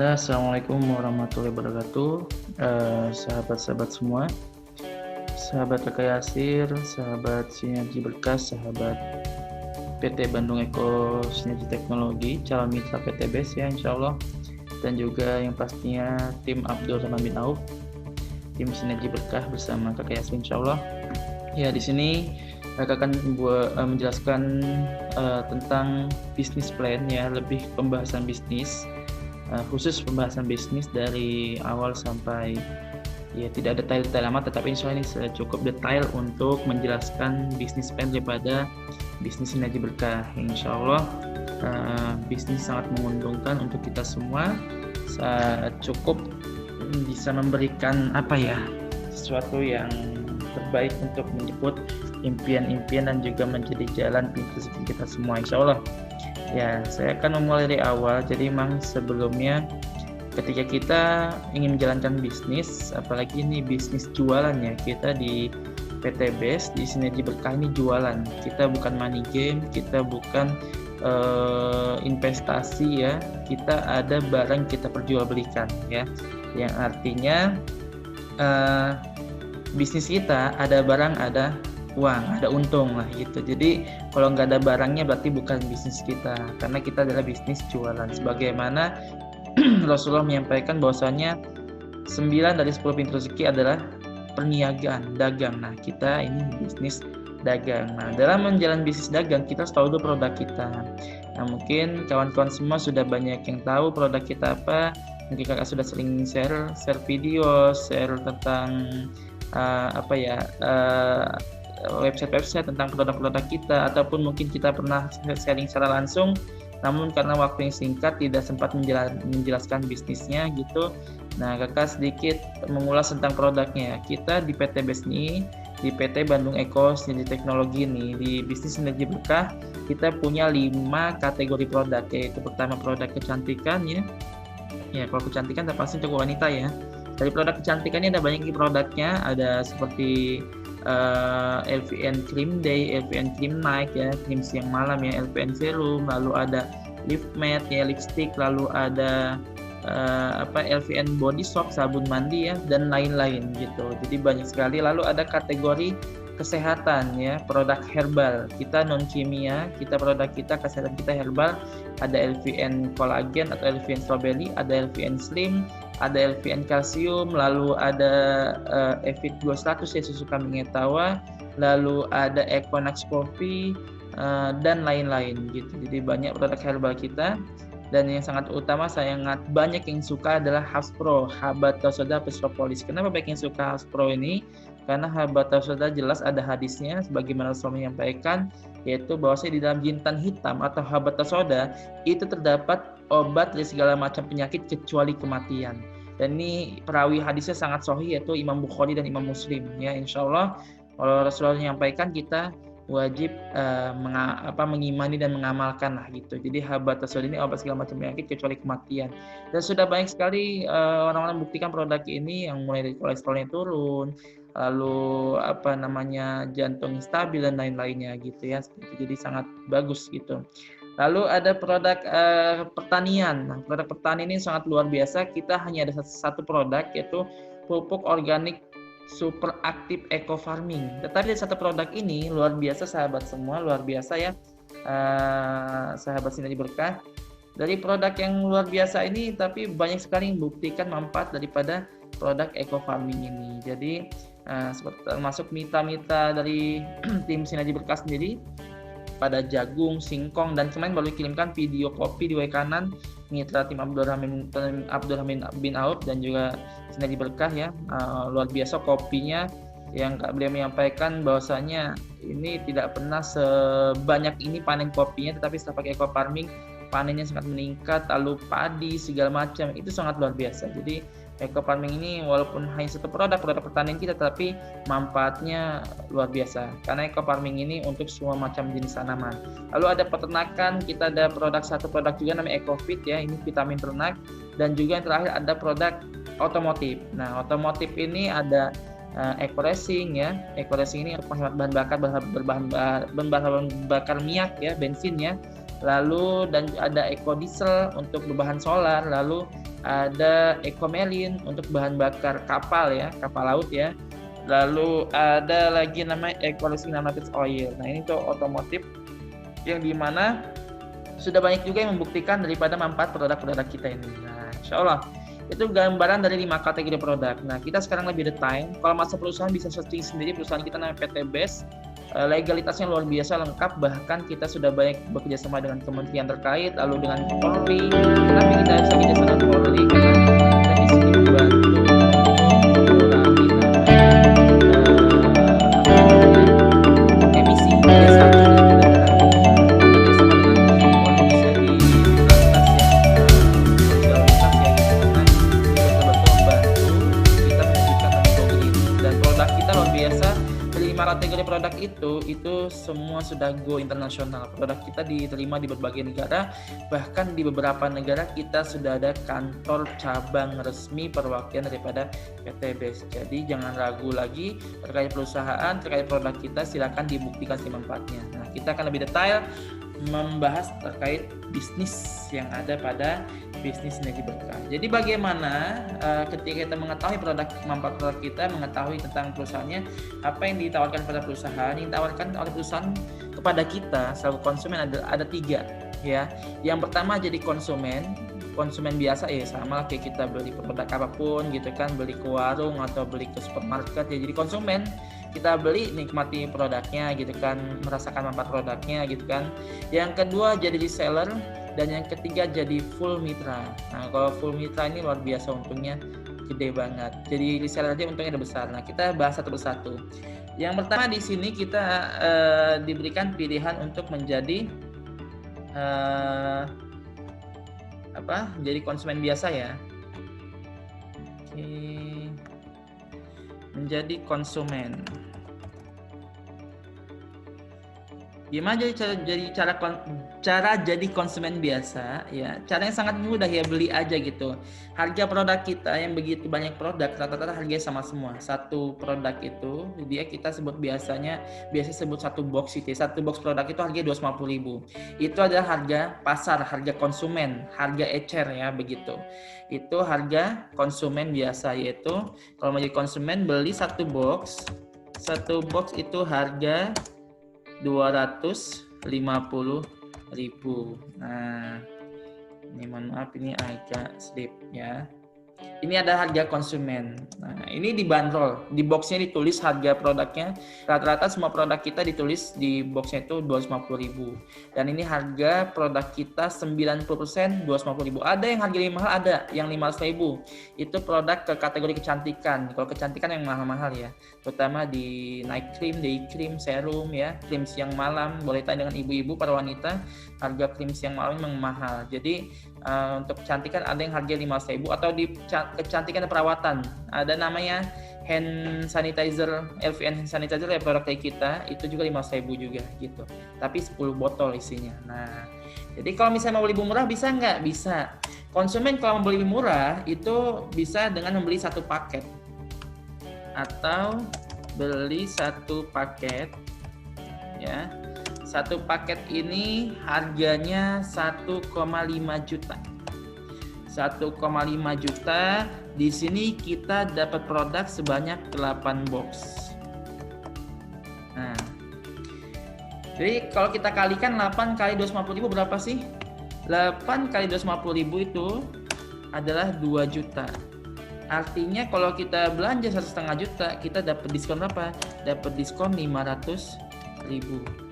Bismillah, Assalamualaikum warahmatullahi wabarakatuh. Sahabat-sahabat semua, sahabat Rekayasir, sahabat Sinergi Berkas, sahabat PT Bandung Eko Sinergi Teknologi, calon mitra PT BES ya insya Allah, dan juga yang pastinya tim Abdul Rahman bin Auf, tim Sinergi Berkah bersama Kakak Yasmin insya Allah. Ya, di sini Kakak akan menjelaskan tentang bisnis plan ya, lebih pembahasan bisnis. Khusus pembahasan bisnis dari awal sampai ya tidak detail-detail amat, tetapi insya Allah ini cukup detail untuk menjelaskan bisnis plan daripada bisnis Sinergi Berkah. Insya Allah bisnis sangat menguntungkan untuk kita semua, cukup bisa memberikan sesuatu yang terbaik untuk menjemput impian-impian dan juga menjadi jalan pintu rezeki kita semua insya Allah. Ya, saya akan memulai dari awal. Jadi memang sebelumnya ketika kita ingin menjalankan bisnis, apalagi ini bisnis jualan ya, kita di PT BES, di Sinergi Berkah ini jualan. Kita bukan money game, kita bukan investasi ya. Kita ada barang kita perjualbelikan ya. Yang artinya bisnis kita ada barang, ada uang, ada untung lah gitu. Jadi kalau nggak ada barangnya berarti bukan bisnis kita, karena kita adalah bisnis jualan. Sebagaimana Rasulullah menyampaikan bahwasanya 9 dari 10 pintu rezeki adalah perniagaan, dagang. Nah, kita ini bisnis dagang. Nah, dalam menjalani bisnis dagang kita harus tahu dulu produk kita. Nah, mungkin kawan-kawan semua sudah banyak yang tahu produk kita apa. Mungkin kakak sudah sering share video, share tentang website tentang produk-produk kita, ataupun mungkin kita pernah sharing secara langsung, namun karena waktu yang singkat tidak sempat menjelaskan bisnisnya gitu. Nah, kakak sedikit mengulas tentang produknya. Kita di PT BES nih, di PT Bandung Eko Sinergi Teknologi nih, di bisnis Sinergi Berkah kita punya 5 kategori produk, yaitu pertama produk kecantikan ya. Ya, kalau kecantikan pasti untuk wanita ya. Dari produk kecantikan ini ada banyak produknya, ada seperti LVN Cream Day, LVN Cream Night ya, krim siang malam ya, LVN Serum, lalu ada Lift Matte ya, lipstick, lalu ada LVN Body Soap, sabun mandi ya, dan lain-lain gitu. Jadi banyak sekali. Lalu ada kategori kesehatan ya, produk herbal. Kita non kimia, produk kita kesehatan kita herbal. Ada LVN Collagen atau LVN Strawberry, ada LVN Slim, ada LVN Calcium, lalu ada Evit 200 ya, susu kambing etawa, lalu ada Equinox Coffee dan lain-lain gitu. Jadi banyak produk herbal kita. Dan yang sangat utama, sangat banyak yang suka adalah Haspro, Habatus Sauda plus Propolis. Kenapa banyak yang suka Haspro ini? Karena Habatus Sauda jelas ada hadisnya, sebagaimana Rasulullah menyampaikan, yaitu bahwasanya di dalam jintan hitam atau Habatus Sauda itu terdapat obat dari segala macam penyakit kecuali kematian. Dan ini perawi hadisnya sangat sahih, yaitu Imam Bukhari dan Imam Muslim ya. Insya Allah kalau Rasulullah menyampaikan, kita wajib mengimani dan mengamalkan lah gitu. Jadi Habatus Sauda ini obat segala macam penyakit kecuali kematian. Dan sudah banyak sekali orang-orang membuktikan produk ini, yang mulai dari kolesterolnya turun, lalu jantung stabil dan lain-lainnya gitu ya. Jadi sangat bagus gitu. Lalu ada produk pertanian. Nah, produk pertanian ini sangat luar biasa. Kita hanya ada satu produk, yaitu pupuk organik Super Active Eco Farming. Tetapi dari satu produk ini luar biasa sahabat semua, luar biasa ya sahabat Sinergi Berkah. Dari produk yang luar biasa ini, tapi banyak sekali yang membuktikan manfaat daripada produk Eco Farming ini. Jadi termasuk mitra-mitra dari tim Sinergi Berkah sendiri pada jagung, singkong, dan kemarin baru dikirimkan video kopi di kanan mitra tim Abdul Rahman bin Auf dan juga Sinergi Berkah ya. Luar biasa kopinya, yang beliau menyampaikan bahwasanya ini tidak pernah sebanyak ini panen kopinya, tetapi setelah pakai Eco Farming panennya sangat meningkat, lalu padi segala macam itu sangat luar biasa. Jadi Eco Farming ini walaupun hanya satu produk pertanian kita, tapi manfaatnya luar biasa karena Eco Farming ini untuk semua macam jenis tanaman. Lalu ada peternakan, kita ada satu produk juga namanya EcoFit ya, ini vitamin ternak. Dan juga yang terakhir ada produk otomotif. Nah, otomotif ini ada Eco Racing ya. Eco Racing ini penghemat bahan bakar minyak ya, bensin ya. Lalu dan ada Eco Diesel untuk berbahan solar. Lalu ada Ecomelin untuk bahan bakar kapal ya, kapal laut ya. Lalu ada lagi namanya Equality Nanovates Oil. Nah ini tuh otomotif yang dimana sudah banyak juga yang membuktikan daripada manfaat produk-produk kita ini. Nah insya Allah itu gambaran dari 5 kategori produk. Nah kita sekarang lebih detail. Kalau masa perusahaan bisa searching sendiri, perusahaan kita namanya PT BES. Legalitasnya luar biasa lengkap, bahkan kita sudah banyak bekerja sama dengan kementerian terkait, lalu dengan Polri. Kenapa kita bisa bekerja sama dengan Polri? Karena kita di sini membantu mengurangi emisi gas satu dari kendaraan. Bekerja sama dengan Polri bisa di lalu lintas ya, betul-betul membantu kita mewujudkan teknologi ini. Dan produk kita luar biasa. 5 kategori produk itu semua sudah go internasional. Produk kita diterima di berbagai negara, bahkan di beberapa negara kita sudah ada kantor cabang resmi perwakilan daripada PT BES. Jadi jangan ragu lagi terkait perusahaan, terkait produk kita, silakan dibuktikan manfaatnya. Nah, kita akan lebih detail membahas terkait bisnis yang ada pada bisnis energi berkah. Jadi bagaimana ketika kita mengetahui manfaat produk kita, mengetahui tentang perusahaannya, apa yang ditawarkan pada perusahaan, yang ditawarkan oleh perusahaan kepada kita selaku konsumen ada 3 ya. Yang pertama jadi konsumen biasa ya, sama kayak kita beli produk apapun gitu kan, beli ke warung atau beli ke supermarket ya, jadi konsumen. Kita beli, nikmati produknya gitu kan, merasakan manfaat produknya gitu kan. Yang kedua jadi reseller, dan yang ketiga jadi full mitra. Nah kalau full mitra ini luar biasa untungnya gede banget. Jadi reseller aja untungnya udah besar. Nah kita bahas satu persatu. Yang pertama di sini kita diberikan pilihan untuk menjadi jadi konsumen biasa ya. Oke. Menjadi konsumen. Gimana cara jadi konsumen biasa ya? Caranya sangat mudah ya, beli aja gitu. Harga produk kita yang begitu banyak produk, rata-rata harganya sama semua. Satu produk itu kita sebut biasanya sebut satu box itu. Satu box produk itu harganya 250.000. Itu adalah harga pasar, harga konsumen, harga ecer ya begitu. Itu harga konsumen biasa, yaitu kalau mau jadi konsumen beli satu box itu harga 250.000. Nah, ini mohon maaf ini agak slip ya. Ini ada harga konsumen. Nah, ini dibanderol. Di boxnya ditulis harga produknya. Rata-rata semua produk kita ditulis di boxnya itu 250.000. Dan ini harga produk kita 90% 250.000. Ada yang harga lebih mahal, ada yang 500.000. Itu produk ke kategori kecantikan. Kalau kecantikan yang mahal-mahal ya. Terutama di night cream, day cream, serum ya. Krim siang malam. Boleh tanya dengan ibu-ibu, para wanita. Harga krim siang malam memang mahal. Jadi untuk kecantikan ada yang harga 500.000, atau di kecantikan dan perawatan ada namanya hand sanitizer, LVN hand sanitizer ya, produk dari kita itu juga 500.000 juga gitu, tapi 10 botol isinya. Nah jadi kalau misalnya mau beli murah bisa nggak? Bisa. Konsumen kalau mau beli murah itu bisa dengan membeli satu paket atau beli satu paket ya. Satu paket ini harganya 1,5 juta. 1,5 juta. Di sini kita dapat produk sebanyak 8 box. Nah. Jadi kalau kita kalikan 8 kali 250.000 berapa sih? 8 kali 250.000 itu adalah 2 juta. Artinya kalau kita belanja 1,5 juta, kita dapat diskon berapa? Dapat diskon 500.000.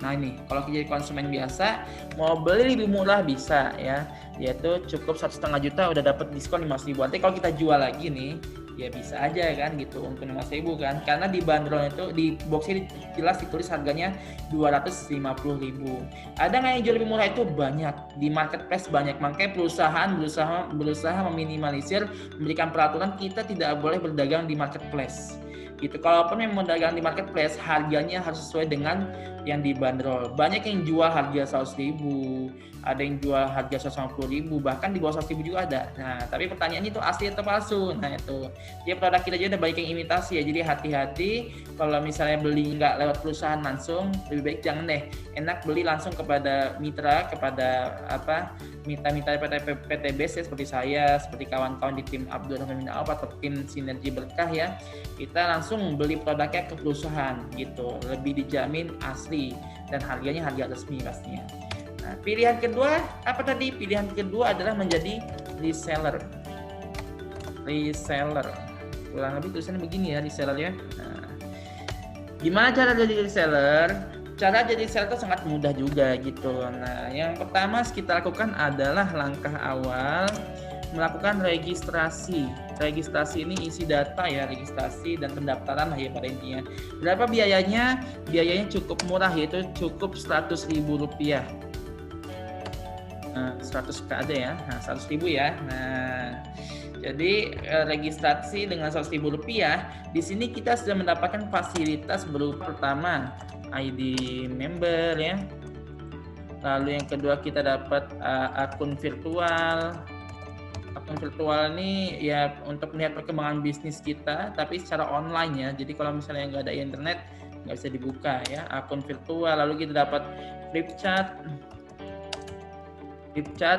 Nah ini kalau jadi konsumen biasa mau beli lebih murah bisa ya, yaitu cukup 1,5 juta udah dapat diskon 500.000. Nanti kalau kita jual lagi nih ya bisa aja kan gitu untuk 500.000 kan, karena di bandrol itu di boxnya jelas ditulis harganya 250.000. Ada nggak yang jual lebih murah? Itu banyak di marketplace, banyak. Makanya perusahaan berusaha meminimalisir, memberikan peraturan kita tidak boleh berdagang di marketplace gitu. Kalaupun memang dagang di marketplace, harganya harus sesuai dengan yang dibanderol. Banyak yang jual harga 100.000, ada yang jual harga 150.000, bahkan di bawah 100.000 juga ada. Nah, tapi pertanyaannya itu asli atau palsu? Nah itu, dia produk kita juga ada banyak yang imitasi ya. Jadi hati-hati kalau misalnya beli nggak lewat perusahaan langsung, lebih baik jangan deh. Enak beli langsung kepada mitra, kepada mitra PTBS ya, seperti saya, seperti kawan-kawan di tim Abdul Rahman bin Auf atau tim Sinergi Berkah ya, kita langsung beli produknya ke perusahaan gitu, lebih dijamin asli dan harganya harga resmi pastinya. Nah, pilihan kedua apa tadi? Pilihan kedua adalah menjadi reseller. Kurang lebih tulisannya begini ya, reseller ya. Nah, gimana cara jadi reseller? Cara jadi reseller itu sangat mudah juga gitu. Nah, yang pertama kita lakukan adalah langkah awal melakukan registrasi. Registrasi ini isi data ya, registrasi dan pendaftaran lah ya pada intinya. Berapa biayanya? Biayanya cukup murah, yaitu cukup Rp100.000. 100 ada ya, nah 100.000 ya. Nah, jadi registrasi dengan Rp100.000, di sini kita sudah mendapatkan fasilitas berupa pertama ID member ya. Lalu yang kedua kita dapat akun virtual. Akun virtual ini ya untuk melihat perkembangan bisnis kita, tapi secara online ya. Jadi kalau misalnya nggak ada internet nggak bisa dibuka ya. Akun virtual, lalu kita dapat flip chart,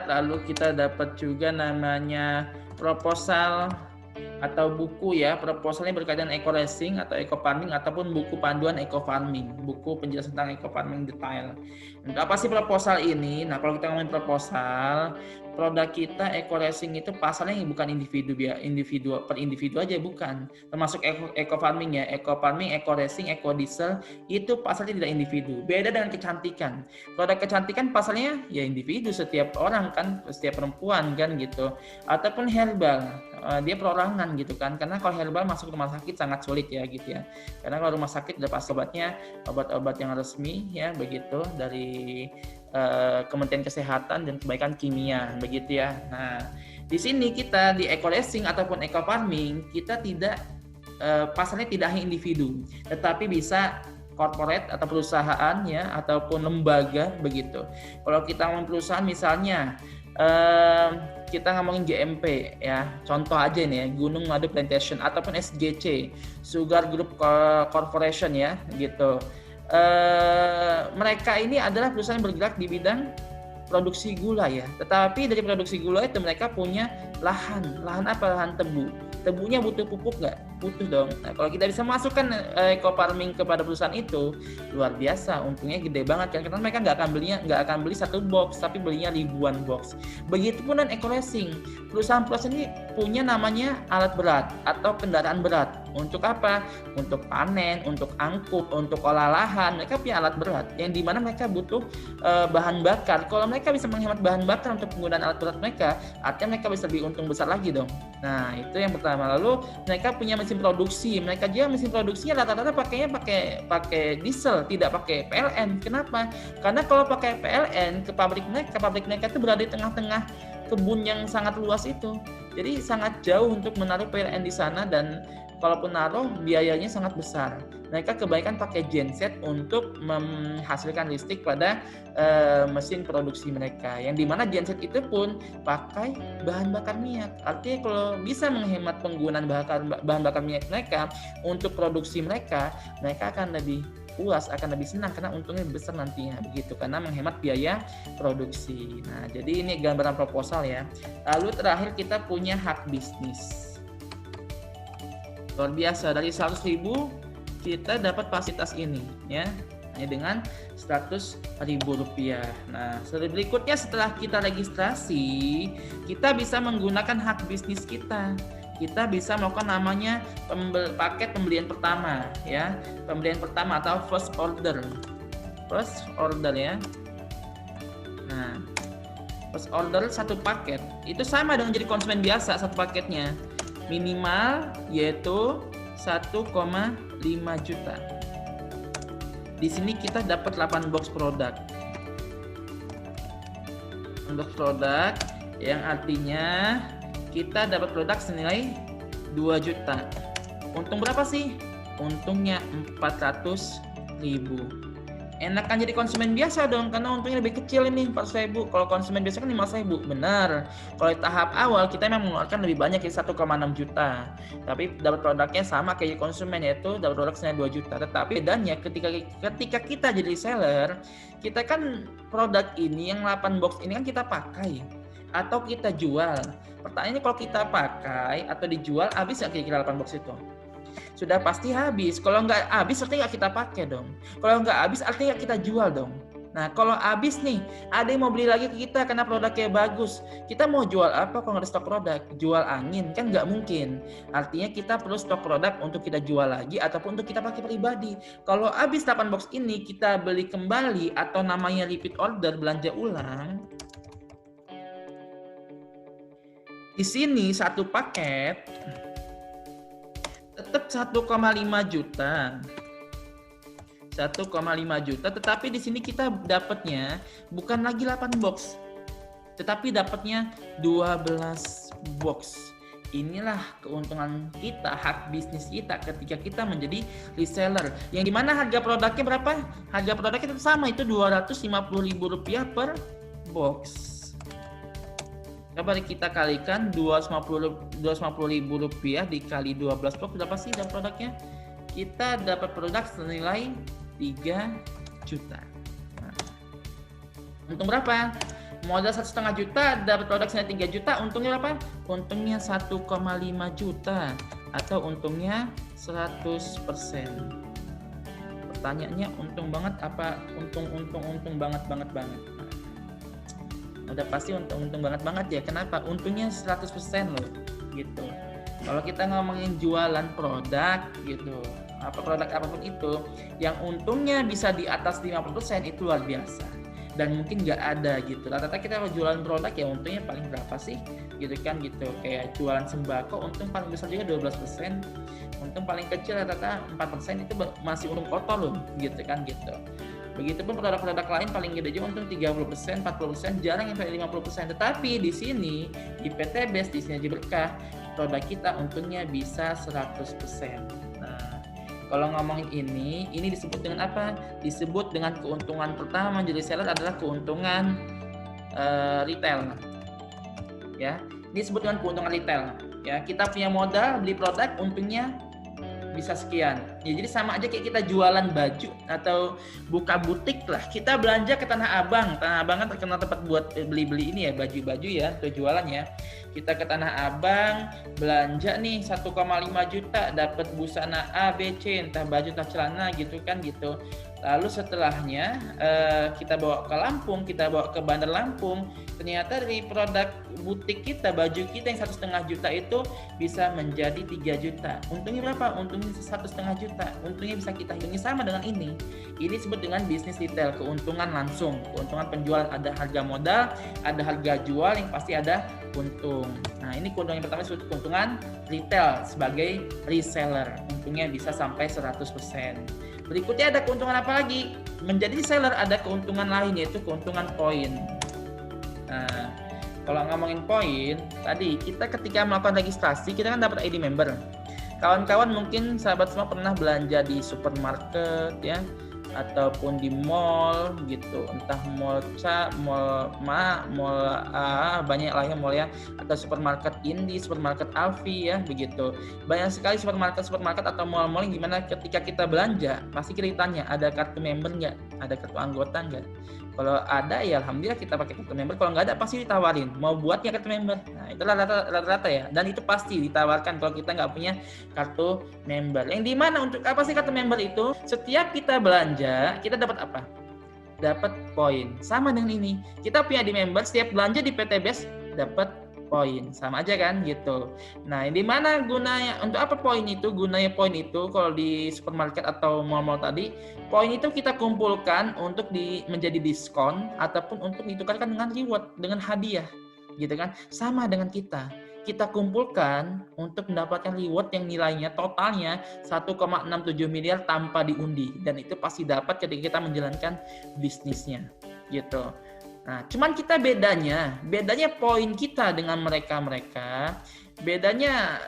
lalu kita dapat juga namanya proposal atau buku ya. Proposalnya berkaitan eco racing atau eco farming ataupun buku panduan eco farming, buku penjelasan tentang eco farming detail. Untuk apa sih proposal ini? Nah, kalau kita ngomongin proposal, produk kita eco racing itu pasalnya bukan individu per individu aja, bukan. Termasuk eco farming ya, eco farming, eco racing, eco diesel itu pasalnya tidak individu. Beda dengan kecantikan. Produk kecantikan pasalnya ya individu, setiap orang kan, setiap perempuan kan gitu. Ataupun herbal, dia perorangan gitu kan. Karena kalau herbal masuk rumah sakit sangat sulit ya gitu ya. Karena kalau rumah sakit udah pasti obatnya obat-obat yang resmi ya begitu dari Kementerian Kesehatan dan Kebaikan Kimia begitu ya. Nah, di sini kita di eco racing ataupun eco farming kita tidak pasalnya tidak hanya individu, tetapi bisa corporate atau perusahaan ya ataupun lembaga begitu. Kalau kita ngomong perusahaan misalnya kita ngomongin GMP ya, contoh aja nih ya, Gunung Madu Plantation ataupun SGC, Sugar Group Corporation ya gitu. Mereka ini adalah perusahaan yang bergerak di bidang produksi gula ya. Tetapi dari produksi gula itu mereka punya lahan apa? Lahan tebu. Tebunya butuh pupuk nggak? Butuh dong. Nah, kalau kita bisa masukkan eco farming kepada perusahaan itu, luar biasa, untungnya gede banget kan, karena mereka nggak akan beli satu box, tapi belinya ribuan box. Begitupun dengan eco racing, perusahaan-perusahaan ini punya namanya alat berat atau kendaraan berat. Untuk apa? Untuk panen, untuk angkut, untuk olah lahan. Mereka punya alat berat yang dimana mereka butuh bahan bakar. Kalau mereka bisa menghemat bahan bakar untuk penggunaan alat berat mereka, artinya mereka bisa lebih untung besar lagi dong. Nah, itu yang pertama. Lalu mereka punya mesin produksi. Mereka juga mesin produksinya rata-rata pakainya pakai diesel, tidak pakai PLN. Kenapa? Karena kalau pakai PLN ke pabrik mereka itu berada di tengah-tengah kebun yang sangat luas itu. Jadi sangat jauh untuk menaruh PLN di sana, dan kalaupun naruh biayanya sangat besar. Mereka kebaikan pakai genset untuk menghasilkan listrik pada mesin produksi mereka, yang dimana genset itu pun pakai bahan bakar minyak. Artinya kalau bisa menghemat penggunaan bahan bakar minyak mereka untuk produksi mereka akan lebih puas, akan lebih senang karena untungnya besar nantinya begitu, karena menghemat biaya produksi. Nah, jadi ini gambaran proposal ya. Lalu terakhir kita punya hak bisnis. Luar biasa, dari 100.000 kita dapat fasilitas ini ya, hanya dengan Rp100.000. Nah, berikutnya setelah kita registrasi, kita bisa menggunakan hak bisnis kita. Kita bisa melakukan namanya paket pembelian pertama ya, pembelian pertama atau first order ya. Nah, first order satu paket itu sama dengan jadi konsumen biasa, satu paketnya minimal yaitu 1,5 juta. Di sini kita dapat 8 box produk. Box produk yang artinya kita dapat produk senilai 2 juta. Untung berapa sih? Untungnya 400.000. Enakan jadi konsumen biasa dong, karena untungnya lebih kecil ini 400.000. Kalau konsumen biasa kan 500.000, benar. Kalau di tahap awal kita memang mengeluarkan lebih banyak, 1,6 juta. Tapi dapat produknya sama kayak konsumen, yaitu dapat produk senilai 2 juta. Tetapi bedanya ketika kita jadi reseller, kita kan produk ini yang 8 box ini kan kita pakai. atau kita jual? Pertanyaannya kalau kita pakai atau dijual, habis nggak kira-kira 8 box itu? Sudah pasti habis. Kalau nggak habis, artinya nggak kita pakai dong. Kalau nggak habis, artinya nggak kita jual dong. Nah, kalau habis nih, ada yang mau beli lagi ke kita karena produknya bagus. Kita mau jual apa kalau nggak ada stok produk? Jual angin? Kan nggak mungkin. Artinya kita perlu stok produk untuk kita jual lagi ataupun untuk kita pakai pribadi. Kalau habis 8 box ini, kita beli kembali atau namanya repeat order, belanja ulang. Di sini satu paket tetap 1,5 juta. 1,5 juta, tetapi di sini kita dapatnya bukan lagi 8 box, tetapi dapatnya 12 box. Inilah keuntungan kita, hak bisnis kita ketika kita menjadi reseller. Yang dimana harga produknya berapa? Harga produknya tetap sama, itu Rp250.000 per box. Coba kita kalikan Rp250.000 dikali 12 box, berapa sih dapat produknya? Kita dapat produk senilai 3 juta. Nah, untung berapa? Modal 1,5 juta, dapat produk senilai 3 juta, untungnya berapa? Untungnya 1,5 juta atau untungnya 100%. Pertanyaannya untung banget apa untung banget. Udah pasti untung banget ya. Kenapa? Untungnya 100% loh gitu. Kalau kita ngomongin jualan produk gitu, apa produk apapun itu, yang untungnya bisa di atas 50% itu luar biasa. Dan mungkin nggak ada gitu. Rata-rata kita kalau jualan produk ya untungnya paling berapa sih? Gitu kan gitu. Kayak jualan sembako untung paling besar juga 12%. Untung paling kecil rata-rata 4% itu masih untung kotor loh, gitu kan gitu. Begitupun produk-produk lain paling gede juga untung 30%, 40%, jarang sampai 50%. Tetapi di sini di PTBes, di sini aja berkah, produk kita untungnya bisa 100%. Nah, kalau ngomongin ini disebut dengan apa? Disebut dengan keuntungan pertama menjadi seller adalah keuntungan retail. Ya, ini disebut dengan keuntungan retail. Ya, kita punya modal beli produk, untungnya bisa sekian. Ya, jadi sama aja kayak kita jualan baju atau buka butik lah. Kita belanja ke Tanah Abang. Tanah Abang kan terkenal tempat buat beli-beli ini ya, baju-baju ya, atau jualan ya. Kita ke Tanah Abang, belanja nih 1,5 juta, dapat busana A, B, C, entah baju, entah celana gitu kan gitu. Lalu setelahnya kita bawa ke Lampung, kita bawa ke Bandar Lampung, ternyata dari produk butik kita, baju kita yang 1,5 juta itu bisa menjadi 3 juta. Untungnya berapa? Untungnya 1,5 juta. Untungnya bisa kita hitungi sama dengan ini. Ini disebut dengan bisnis retail, keuntungan langsung, keuntungan penjualan, ada harga modal, ada harga jual, yang pasti ada untung. Nah, ini keuntungan yang pertama disebut keuntungan retail sebagai reseller. Untungnya bisa sampai 100%. Berikutnya ada keuntungan apa lagi? Menjadi seller ada keuntungan lain, yaitu keuntungan poin. Nah, kalau ngomongin poin, tadi kita ketika melakukan registrasi, kita kan dapat ID member. Kawan-kawan mungkin sahabat semua pernah belanja di supermarket ya, ataupun di mall gitu, entah mall C, mall Ma, mall A, banyak lah ya mall ya, atau supermarket Indi, supermarket Alfi ya, begitu. Banyak sekali supermarket atau mall-mall yang gimana ketika kita belanja, pasti kita ditanya, ada kartu member nggak? Ada kartu anggota nggak? Kalau ada ya alhamdulillah kita pakai kartu member, kalau nggak ada pasti ditawarin, mau buat nggak kartu member? Nah itulah rata-rata ya, dan itu pasti ditawarkan kalau kita nggak punya kartu member. Yang dimana untuk apa sih kartu member itu? Setiap kita belanja, kita dapat apa? Dapat poin. Sama dengan ini, kita punya di member, setiap belanja di PTBes dapat poin, sama aja kan gitu. Nah, di mana gunanya? Untuk apa poin itu? Gunanya poin itu kalau di supermarket atau mall-mall tadi, poin itu kita kumpulkan untuk menjadi diskon ataupun untuk ditukarkan dengan reward, dengan hadiah, gitu kan? Sama dengan kita kumpulkan untuk mendapatkan reward yang nilainya totalnya 1,67 miliar tanpa diundi, dan itu pasti dapat ketika kita menjalankan bisnisnya, gitu. Nah, cuman kita bedanya poin kita dengan mereka, bedanya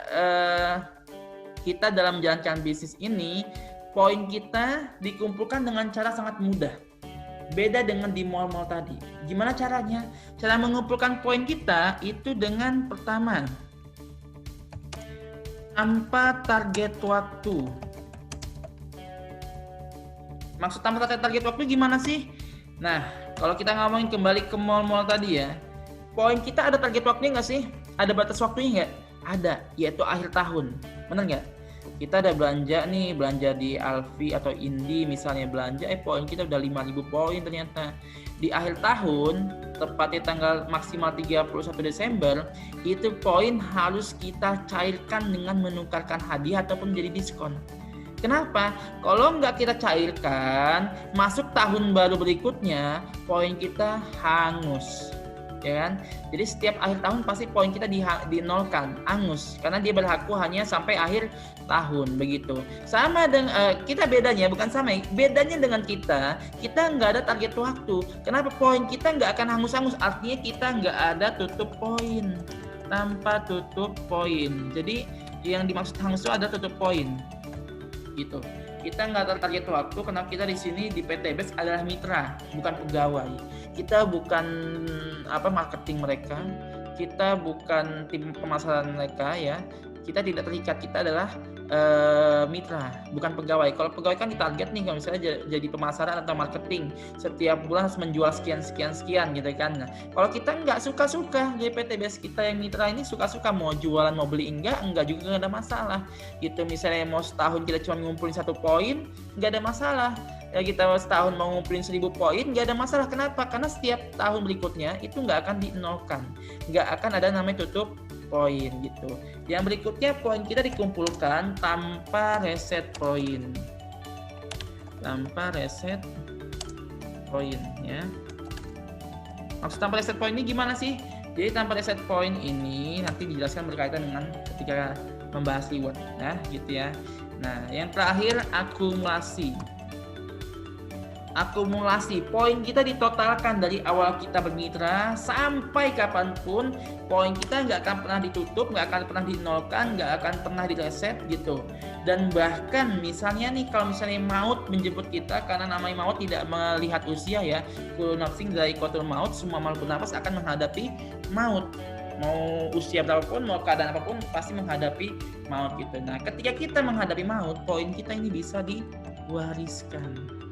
kita dalam menjalankan bisnis ini, poin kita dikumpulkan dengan cara sangat mudah. Beda dengan di mall-mall tadi. Gimana caranya? Cara mengumpulkan poin kita itu dengan pertama, tanpa target waktu. Maksud tanpa target waktu gimana sih? Nah, kalau kita ngomongin kembali ke mall-mall tadi ya, poin kita ada target waktunya nggak sih? Ada batas waktunya nggak? Ada, yaitu akhir tahun. Benar nggak? Kita ada belanja nih, belanja di Alfi atau Indi misalnya belanja, poin kita udah 5.000 poin ternyata. Di akhir tahun, tepatnya tanggal maksimal 31 Desember, itu poin harus kita cairkan dengan menukarkan hadiah ataupun jadi diskon. Kenapa? Kalau nggak kita cairkan, masuk tahun baru berikutnya, poin kita hangus. Ya kan? Jadi setiap akhir tahun pasti poin kita dinolkan, angus, karena dia berlaku hanya sampai akhir tahun begitu. Sama dengan kita bedanya dengan kita nggak ada target waktu. Kenapa? Poin kita nggak akan hangus-hangus, artinya kita nggak ada tutup poin, tanpa tutup poin. Jadi yang dimaksud hangus itu ada tutup poin, gitu. Kita nggak ada target waktu, karena kita di sini di PT BES adalah mitra, bukan pegawai. Kita bukan marketing mereka, kita bukan tim pemasaran mereka ya. Kita tidak terikat, kita adalah mitra, bukan pegawai. Kalau pegawai kan ditarget nih, kalau misalnya jadi pemasaran atau marketing, setiap bulan harus menjual sekian gitu kan. Nah, kalau kita nggak suka-suka, di PT BES kita yang mitra ini suka-suka, mau jualan mau beli enggak juga nggak ada masalah gitu. Misalnya mau setahun kita cuma ngumpulin 1 poin, nggak ada masalah ya. Kita setahun mau ngumpulin 1.000 poin, nggak ada masalah. Kenapa? Karena setiap tahun berikutnya itu nggak akan dinolkan, nggak akan ada namanya tutup poin gitu. Yang berikutnya, poin kita dikumpulkan tanpa reset poin. Tanpa reset poin ya. Maksud tanpa reset poin ini gimana sih? Jadi tanpa reset poin ini nanti dijelaskan berkaitan dengan ketika membahas reward ya, gitu ya. Nah, yang terakhir akumulasi. Poin kita ditotalkan dari awal kita bermitra sampai kapanpun, poin kita nggak akan pernah ditutup, nggak akan pernah dinolkan, nggak akan pernah direset gitu. Dan bahkan misalnya nih, kalau misalnya maut menjemput kita, karena namanya maut tidak melihat usia ya, kullu nafsin dha'iqatul maut, semua makhluk bernafas akan menghadapi maut. Mau usia berapapun, mau keadaan apapun, pasti menghadapi maut gitu. Nah, ketika kita menghadapi maut, poin kita ini bisa diwariskan.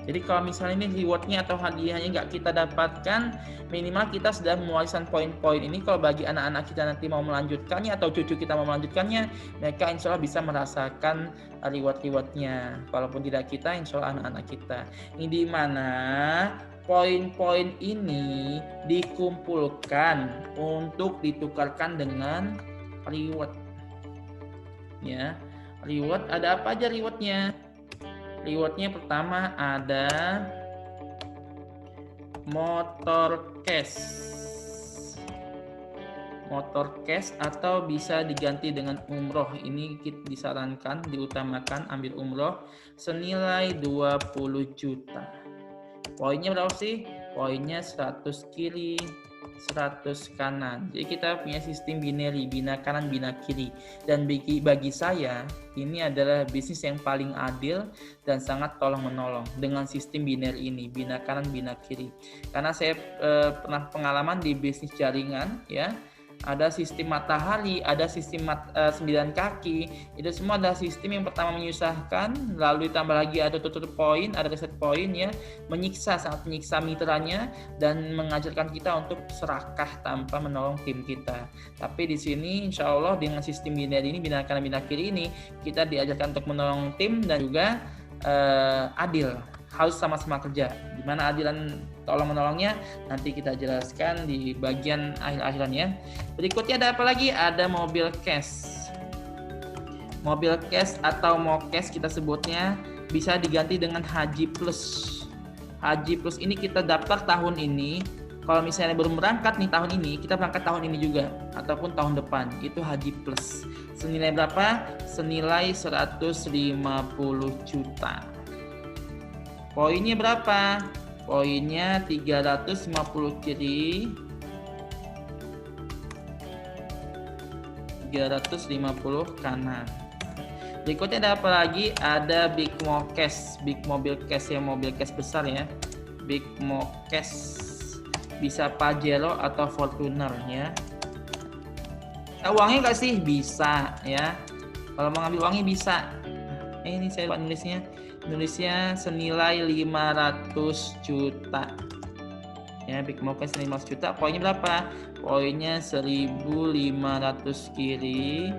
Jadi kalau misalnya ini rewardnya atau hadiahnya nggak kita dapatkan, minimal kita sudah mewariskan poin-poin ini. Kalau bagi anak-anak kita nanti mau melanjutkannya atau cucu kita mau melanjutkannya, mereka insya Allah bisa merasakan reward-rewardnya. Kalaupun tidak kita, insya Allah anak-anak kita. Ini di mana poin-poin ini dikumpulkan untuk ditukarkan dengan reward. Ya, reward ada apa aja rewardnya? Rewardnya pertama ada motor cash atau bisa diganti dengan umroh. Ini kita disarankan, diutamakan ambil umroh senilai 20 juta. Poinnya berapa sih? Poinnya 100 kiri, 100 kanan. Jadi kita punya sistem binary, bina kanan, bina kiri. Dan bagi saya ini adalah bisnis yang paling adil dan sangat tolong-menolong dengan sistem binary ini, bina kanan, bina kiri. Karena saya pernah pengalaman di bisnis jaringan ya. Ada sistem matahari, ada sistem 9 kaki. Itu semua adalah sistem yang pertama menyusahkan, lalu ditambah lagi ada tutup poin, ada reset poin ya, sangat menyiksa mitranya dan mengajarkan kita untuk serakah tanpa menolong tim kita. Tapi di sini insya Allah dengan sistem binary ini, bina kanan bina kiri ini, kita diajarkan untuk menolong tim dan juga adil, harus sama-sama kerja. Gimana adilan tolong-menolongnya nanti kita jelaskan di bagian akhir-akhiran ya. Berikutnya ada apa lagi? Ada mobil cash. Mobil cash atau MoCash kita sebutnya, bisa diganti dengan Haji Plus. Haji Plus ini kita daftar tahun ini. Kalau misalnya baru berangkat nih tahun ini, kita berangkat tahun ini juga ataupun tahun depan, itu Haji Plus. Senilai berapa? Senilai 150 juta. Poinnya berapa? Poinnya 350 kiri, 350 kanan. Berikutnya ada apa lagi? Ada Big Mo Cash, Big Mobil Cash ya, mobil cash besar ya. Big Mo Cash bisa Pajero atau Fortuner ya. Uangnya nggak sih? Bisa ya. Kalau mau ngambil uangnya bisa. Ini saya buat nulisnya senilai 500 juta Ya, Big Mo Cash 15 juta, poinnya berapa? Poinnya 1500 kiri,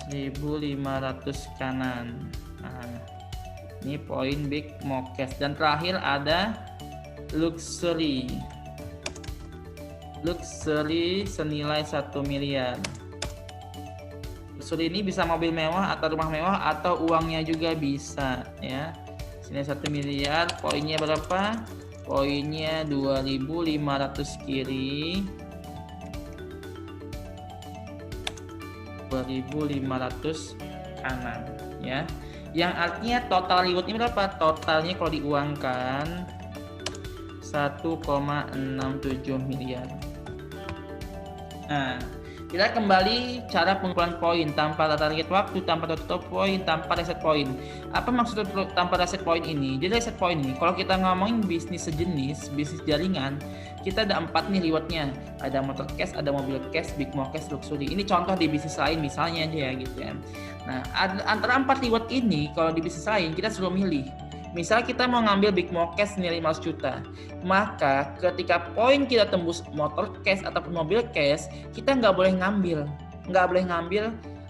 1500 kanan. Nah, ini poin Big Mo Cash. Dan terakhir ada Luxury. Luxury senilai 1 miliar. Luxury ini bisa mobil mewah atau rumah mewah atau uangnya juga bisa, ya. Sini 1 miliar, poinnya berapa? Poinnya 2500 kiri, 2500 kanan, ya. Yang artinya total rewardnya berapa? Totalnya kalau diuangkan 1,67 miliar. Nah, kita kembali cara pengumpulan poin tanpa target waktu, tanpa total poin, tanpa reset poin. Apa maksud tanpa reset poin ini? Jadi reset poin ini, kalau kita ngomongin bisnis sejenis, bisnis jaringan, kita ada 4 nih rewardnya. Ada motor cash, ada mobil cash, Big Mo Cash, Luxury. Ini contoh di bisnis lain misalnya aja ya gitu ya. Nah, antara 4 reward ini kalau di bisnis lain kita suruh milih. Misal kita mau ngambil Big Mo Cash nilai 15 juta, maka ketika poin kita tembus motor cash ataupun mobil cash, kita nggak boleh ngambil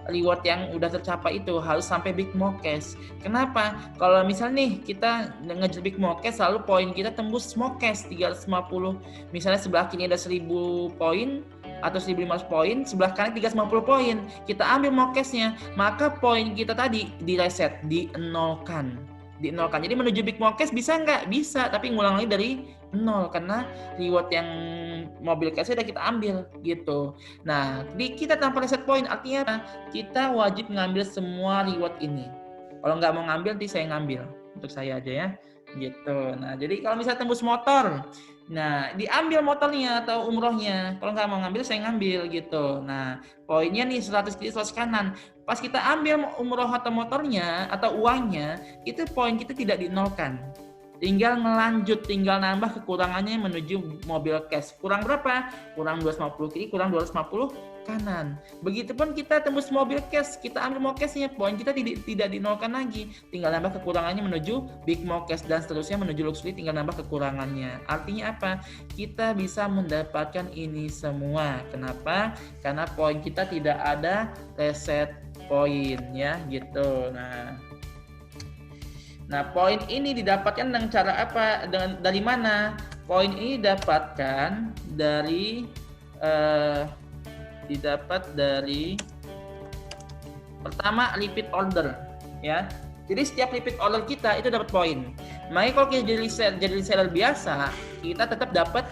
reward yang udah tercapai itu, harus sampai Big Mo Cash. Kenapa? Kalau misal nih kita ngejar Big Mo Cash lalu poin kita tembus Mo Cash 350, misalnya sebelah kiri ada 1000 poin atau 1500 poin, sebelah kanan 350 poin, kita ambil Mo Cash-nya, maka poin kita tadi direset, dinolkan. Jadi menuju Big Mo Cash bisa nggak? Bisa, tapi ngulang lagi dari nol karena reward yang mobil cash udah kita ambil gitu. Nah, kita tanpa reset point artinya apa? Kita wajib ngambil semua reward ini. Kalau nggak mau ngambil, nanti saya ngambil untuk saya aja ya gitu. Nah, jadi kalau misalnya tembus motor, nah diambil motornya atau umrohnya. Kalau nggak mau ngambil, saya ngambil gitu. Nah, poinnya nih 100 kiri 100 kanan. Pas kita ambil umroh atau motornya atau uangnya, itu poin kita tidak dinolkan. Tinggal ngelanjut, tinggal nambah kekurangannya menuju mobil cash. Kurang berapa? Kurang 250 kiri, kurang 250 kanan. Begitupun kita tembus mobil cash, kita ambil Mo Cash-nya, poin kita tidak dinolkan lagi. Tinggal nambah kekurangannya menuju Big Mo Cash dan seterusnya menuju Luxury, tinggal nambah kekurangannya. Artinya apa? Kita bisa mendapatkan ini semua. Kenapa? Karena poin kita tidak ada reset poin ya gitu. Nah, poin ini didapatkan dengan cara apa? Dari mana? Poin ini didapatkan dari pertama repeat order ya. Jadi setiap repeat order kita itu dapat poin. Makanya kalau kita jadi reseller biasa, kita tetap dapat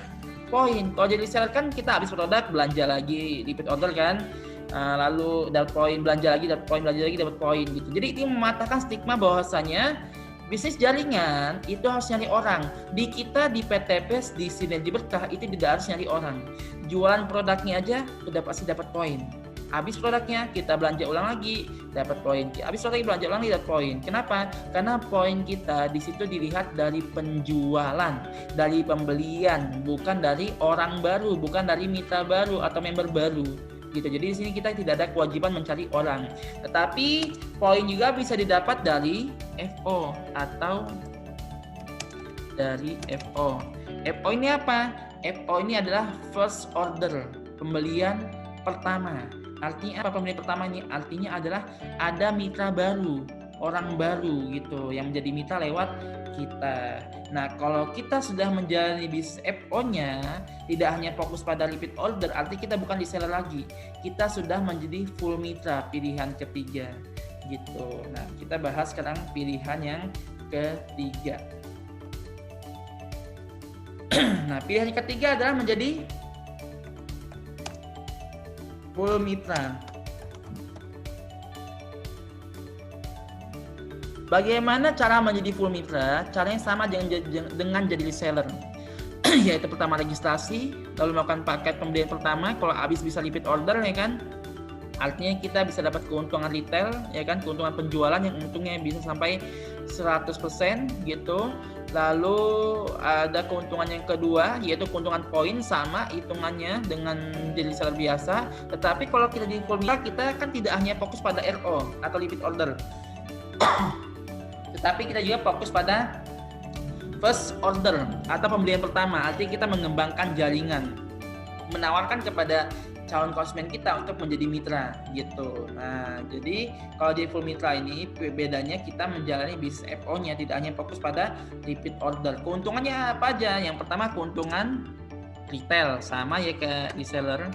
poin. Kalau jadi reseller kan kita habis produk, belanja lagi, repeat order kan. Lalu dapat poin, belanja lagi, dapat poin, belanja lagi, dapat poin gitu. Jadi ini mematahkan stigma bahwasanya bisnis jaringan itu harus nyari orang. Di kita di PTP di Sinergi Berkah itu tidak harus nyari orang. Jualan produknya aja udah pasti dapat poin. Habis produknya kita belanja ulang lagi, dapat poin. Habis produk belanja ulang lagi, dapat poin. Kenapa? Karena poin kita di situ dilihat dari penjualan, dari pembelian, bukan dari orang baru, bukan dari mitra baru atau member baru. Gitu. Jadi di sini kita tidak ada kewajiban mencari orang. Tetapi poin juga bisa didapat dari FO atau dari FO. FO ini apa? FO ini adalah first order, pembelian pertama. Artinya apa pembelian pertama ini? Artinya adalah ada mitra baru, orang baru gitu yang menjadi mitra lewat kita. Nah, kalau kita sudah menjalani bisnis FO-nya, tidak hanya fokus pada repeat order, artinya kita bukan reseller lagi. Kita sudah menjadi full mitra, pilihan ketiga. Gitu. Nah, kita bahas sekarang pilihan yang ketiga. Nah, pilihan ketiga adalah menjadi full mitra. Bagaimana cara menjadi full mitra? Caranya sama dengan jadi reseller. Yaitu pertama registrasi, lalu melakukan paket pembelian pertama, kalau habis bisa repeat order ya kan. Artinya kita bisa dapat keuntungan retail ya kan, keuntungan penjualan yang untungnya bisa sampai 100% gitu. Lalu ada keuntungan yang kedua yaitu keuntungan poin, sama hitungannya dengan jadi reseller biasa. Tetapi kalau kita di full mitra, kita kan tidak hanya fokus pada RO atau repeat order. Tetapi kita juga fokus pada first order atau pembelian pertama, artinya kita mengembangkan jaringan, menawarkan kepada calon konsumen kita untuk menjadi mitra gitu. Nah, jadi kalau di full mitra ini bedanya kita menjalani bisnis FO-nya, tidak hanya fokus pada repeat order. Keuntungannya apa aja? Yang pertama keuntungan retail, sama ya ke reseller.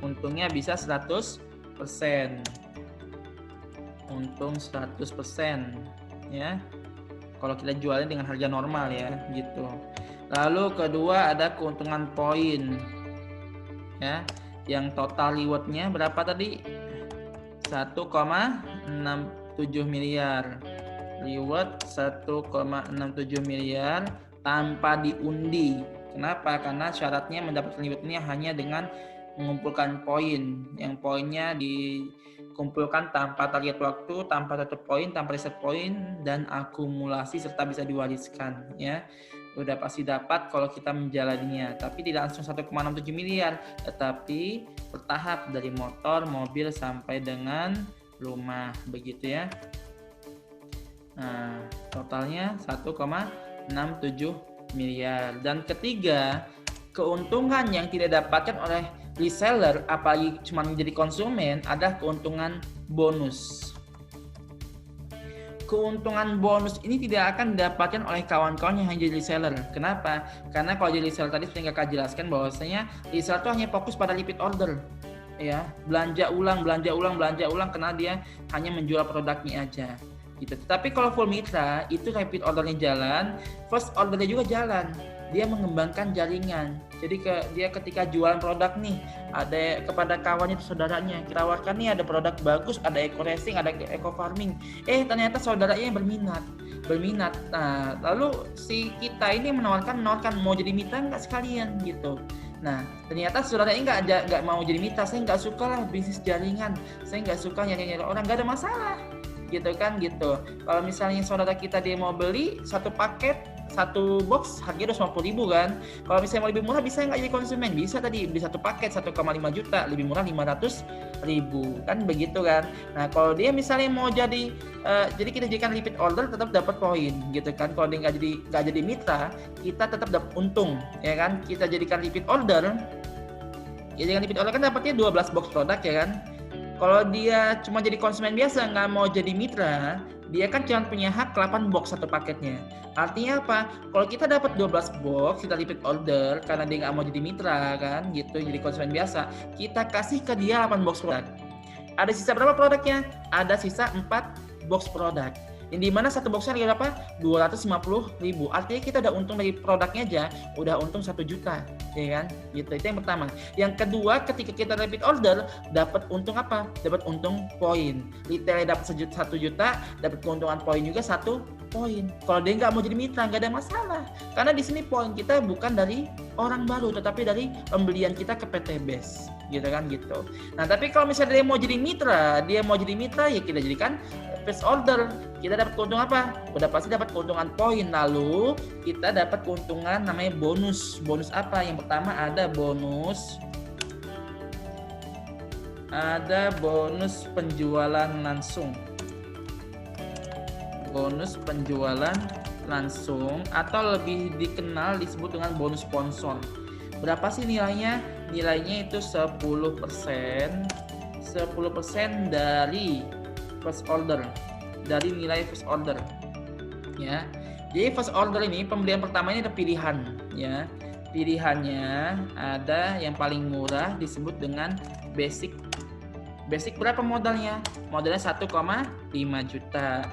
Untungnya bisa 100%. Untung 100% ya. Kalau kita jualnya dengan harga normal ya gitu. Lalu kedua ada keuntungan poin ya, yang total rewardnya berapa tadi? 1,67 miliar. Reward 1,67 miliar tanpa diundi. Kenapa? Karena syaratnya mendapatkan reward ini hanya dengan mengumpulkan poin, yang poinnya dikumpulkan tanpa target waktu, tanpa tutup poin, tanpa reset poin, dan akumulasi serta bisa diwariskan ya. Udah pasti dapat kalau kita menjalaninya, tapi tidak langsung 1,67 miliar, tetapi bertahap dari motor, mobil sampai dengan rumah begitu ya. Nah, totalnya 1,67 miliar. Dan ketiga, keuntungan yang tidak didapatkan oleh reseller, apalagi cuma menjadi konsumen, adalah keuntungan bonus. Keuntungan bonus ini tidak akan didapatkan oleh kawan-kawan yang hanya jadi reseller. Kenapa? Karena kalau jadi reseller tadi sudah Kakak jelaskan bahwasanya reseller itu hanya fokus pada repeat order. Ya, belanja ulang karena dia hanya menjual produknya aja. Gitu. Tapi kalau full mitra itu repeat ordernya jalan, first ordernya juga jalan. Dia mengembangkan jaringan. Jadi dia ketika jualan produk nih, ada kepada kawannya, saudaranya, kita tawarkan nih ada produk bagus, ada eco racing, ada eco farming. Ternyata saudaranya berminat. Nah, lalu si kita ini menawarkan mau jadi mitra nggak sekalian gitu. Nah, ternyata saudaranya nggak mau jadi mitra. Saya nggak suka lah bisnis jaringan. Saya nggak suka nyari orang, nggak ada masalah. Gitu kan gitu. Kalau misalnya saudara kita dia mau beli satu paket, satu box harganya 250.000 kan. Kalau misalnya mau lebih murah bisa nggak jadi konsumen? Bisa tadi, beli satu paket 1,5 juta, lebih murah 500.000 kan begitu kan. Nah kalau dia misalnya mau jadi kita jadikan repeat order tetap dapat poin gitu kan. Kalau dia nggak jadi mitra, kita tetap dapat untung ya kan. Kita jadikan repeat order, kan dapatnya 12 box produk ya kan. Kalau dia cuma jadi konsumen biasa, nggak mau jadi mitra, dia kan cuma punya hak 8 box satu paketnya. Artinya apa? Kalau kita dapat 12 box, kita repeat order, karena dia nggak mau jadi mitra kan, gitu, jadi konsumen biasa, kita kasih ke dia 8 box produk. Ada sisa berapa produknya? Ada sisa 4 box produk. Yang dimana satu boxnya harga berapa? 250.000. Artinya kita udah untung dari produknya aja, udah untung 1 juta, ya kan? Gitu. Itu yang pertama. Yang kedua, ketika kita repeat order, dapat untung apa? Dapat untung poin. Retailnya dapat 1 juta, dapat keuntungan poin juga 1 poin. Kalau dia nggak mau jadi mitra, nggak ada masalah. Karena di sini poin kita bukan dari orang baru, tetapi dari pembelian kita ke PT BES, gitu kan gitu. Nah, tapi kalau misalnya dia mau jadi mitra, ya kita jadikan first order. Kita dapat keuntungan apa? Udah pasti dapat keuntungan poin. Lalu kita dapat keuntungan namanya bonus. Bonus apa? Yang pertama ada bonus penjualan langsung. Bonus penjualan langsung atau lebih dikenal disebut dengan bonus sponsor. Berapa sih nilainya? Nilainya itu 10% dari first order, dari nilai first order ya. Jadi first order ini pembelian pertama ini ada pilihan ya. Pilihannya ada yang paling murah disebut dengan basic. Basic berapa modalnya? Modalnya 1,5 juta.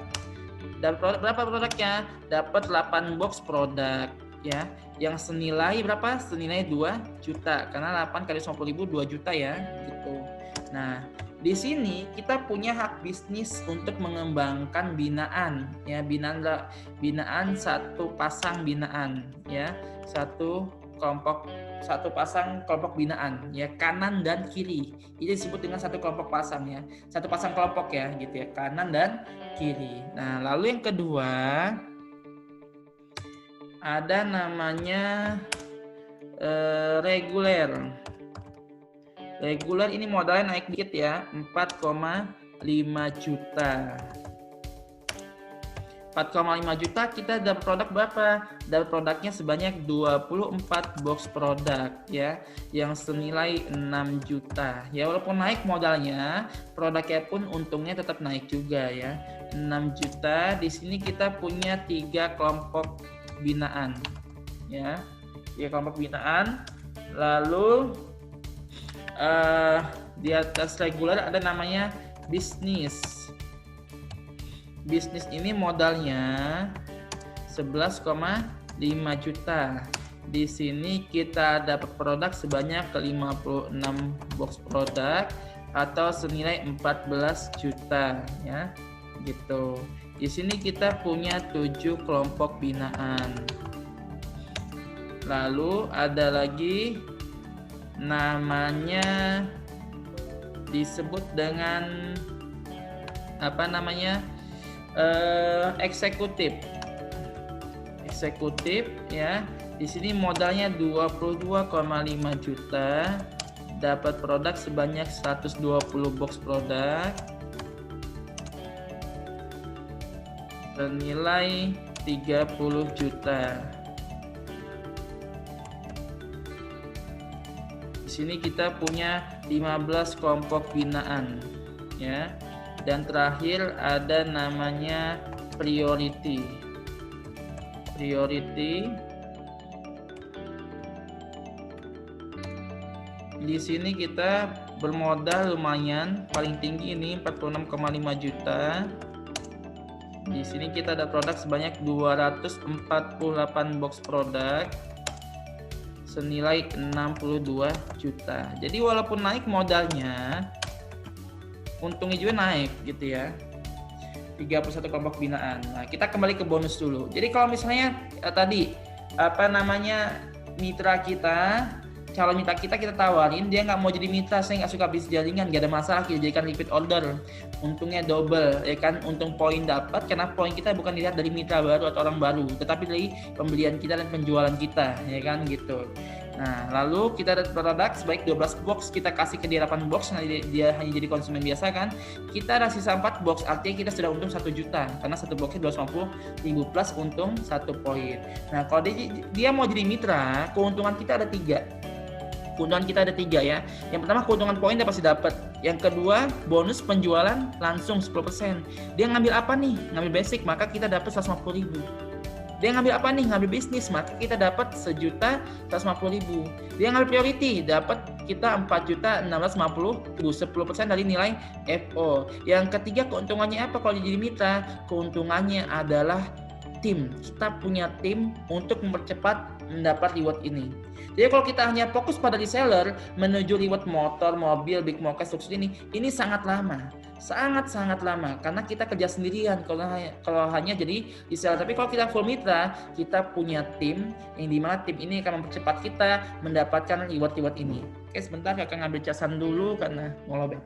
Dapat berapa produknya? Dapat 8 box produk ya. Yang senilai berapa? Senilai 2 juta. Karena 8 kali 50.000 2 juta ya gitu. Nah, di sini kita punya hak bisnis untuk mengembangkan binaan ya, binaan satu pasang binaan ya, satu pasang kelompok binaan ya, kanan dan kiri. Ini disebut dengan satu kelompok pasang ya, satu pasang kelompok ya gitu ya, kanan dan kiri. Nah, lalu yang kedua ada namanya reguler. Reguler ini modalnya naik dikit ya, 4,5 juta. 4,5 juta kita dapat produk berapa? Dapat produknya sebanyak 24 box produk ya, yang senilai 6 juta. Ya walaupun naik modalnya, produknya pun untungnya tetap naik juga ya. 6 juta. Di sini kita punya 3 kelompok binaan. Ya. 3 kelompok binaan. Lalu di atas reguler ada namanya bisnis. Bisnis ini modalnya 11,5 juta. Di sini kita dapat produk sebanyak 56 box produk atau senilai 14 juta ya. Gitu. Di sini kita punya 7 kelompok binaan. Lalu ada lagi namanya disebut dengan apa namanya? Eksekutif ya. Di sini modalnya 22,5 juta, dapat produk sebanyak 120 box produk senilai 30 juta. Di sini kita punya 15 kelompok binaan ya. Dan terakhir ada namanya priority. Di sini kita bermodal lumayan, paling tinggi ini 46,5 juta. Di sini kita ada produk sebanyak 248 box produk senilai 62 juta. Jadi walaupun naik modalnya, untungnya juga naik gitu ya. 31 kelompok binaan. Nah, kita kembali ke bonus dulu. Jadi kalau misalnya tadi apa namanya mitra kita, calon mitra kita tawarin, dia nggak mau jadi mitra, saya nggak suka bisnis jaringan, nggak ada masalah, kita jadikan repeat order. Untungnya double, ya kan? Untung poin dapat karena poin kita bukan dilihat dari mitra baru atau orang baru, tetapi dari pembelian kita dan penjualan kita, ya kan gitu. Nah, lalu kita ada produk sebaik 12 box, kita kasih ke dia 8 box, nah dia hanya jadi konsumen biasa kan. Kita ada sisa 4 box, artinya kita sudah untung 1 juta karena satu boxnya 250.000 plus untung 1 poin. Nah, kalau dia mau jadi mitra, keuntungan kita ada 3. Keuntungan kita ada 3 ya. Yang pertama keuntungan poin dia pasti dapat. Yang kedua bonus penjualan langsung 10%. Dia ngambil apa nih? Ngambil basic, maka kita dapat 150.000. Dia ngambil apa nih? Ngambil bisnis, maka kita dapat 1.150.000. Dia ngambil priority, dapat kita 4.650.000, 10% dari nilai FO. Yang ketiga keuntungannya apa kalau jadi mitra? Keuntungannya adalah tim. Kita punya tim untuk mempercepat mendapat reward ini. Jadi kalau kita hanya fokus pada reseller menuju reward motor, mobil, big market, struktur ini sangat lama. Sangat-sangat lama karena kita kerja sendirian kalau hanya jadi reseller. Tapi kalau kita full mitra, kita punya tim yang dimana tim ini akan mempercepat kita mendapatkan reward ini. Oke, sebentar kakak ngambil casan dulu karena mau lobek.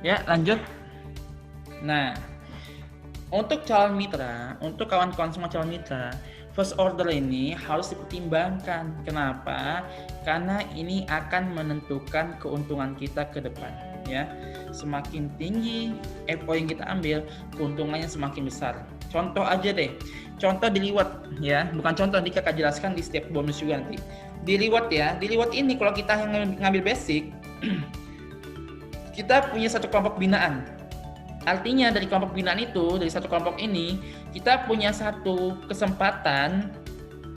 Ya, lanjut. Nah, untuk calon mitra, untuk kawan-kawan semua calon mitra, first order ini harus dipertimbangkan. Kenapa? Karena ini akan menentukan keuntungan kita ke depan. Ya, semakin tinggi FO yang kita ambil, keuntungannya semakin besar. Contoh aja deh, contoh di reward ya, bukan contoh nanti kakak jelaskan di setiap bonus juga nanti. Di reward ya, di reward ini kalau kita ngambil basic, kita punya satu kelompok binaan. Artinya dari kelompok binaan itu, dari satu kelompok ini, kita punya satu kesempatan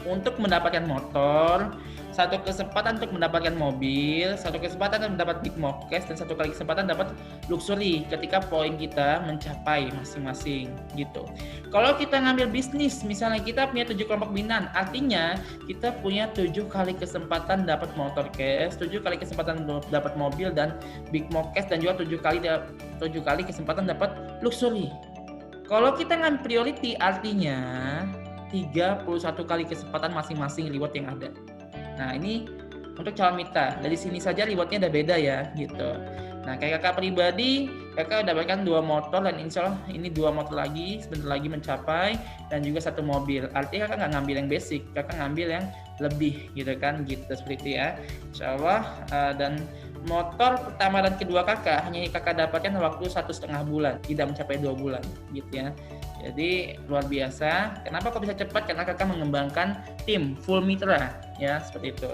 untuk mendapatkan motor, satu kesempatan untuk mendapatkan mobil, satu kesempatan untuk mendapat big cash, dan satu kali kesempatan dapat luxury ketika poin kita mencapai masing-masing gitu. Kalau kita ngambil bisnis, misalnya kita punya 7 kelompok binaan, artinya kita punya 7 kali kesempatan dapat motor cash, 7 kali kesempatan dapat mobil dan big cash, dan juga 7 kali kesempatan dapat luxury. Kalau kita ngambil priority, artinya 31 kali kesempatan masing-masing reward yang ada. Nah, ini untuk calon mitra. Dari sini saja rewardnya udah beda ya, gitu. Nah, kayak kakak pribadi, kakak dapatkan 2 motor, dan insya Allah ini 2 motor lagi, sebentar lagi mencapai, dan juga 1 mobil. Artinya kakak nggak ngambil yang basic, kakak ngambil yang lebih, gitu kan, gitu seperti itu ya. Insya Allah, dan motor pertama dan kedua kakak hanya kakak dapatkan waktu 1,5 bulan, tidak mencapai 2 bulan, gitu ya. Jadi luar biasa. Kenapa kok bisa cepat? Karena kakak mengembangkan tim full mitra ya, seperti itu.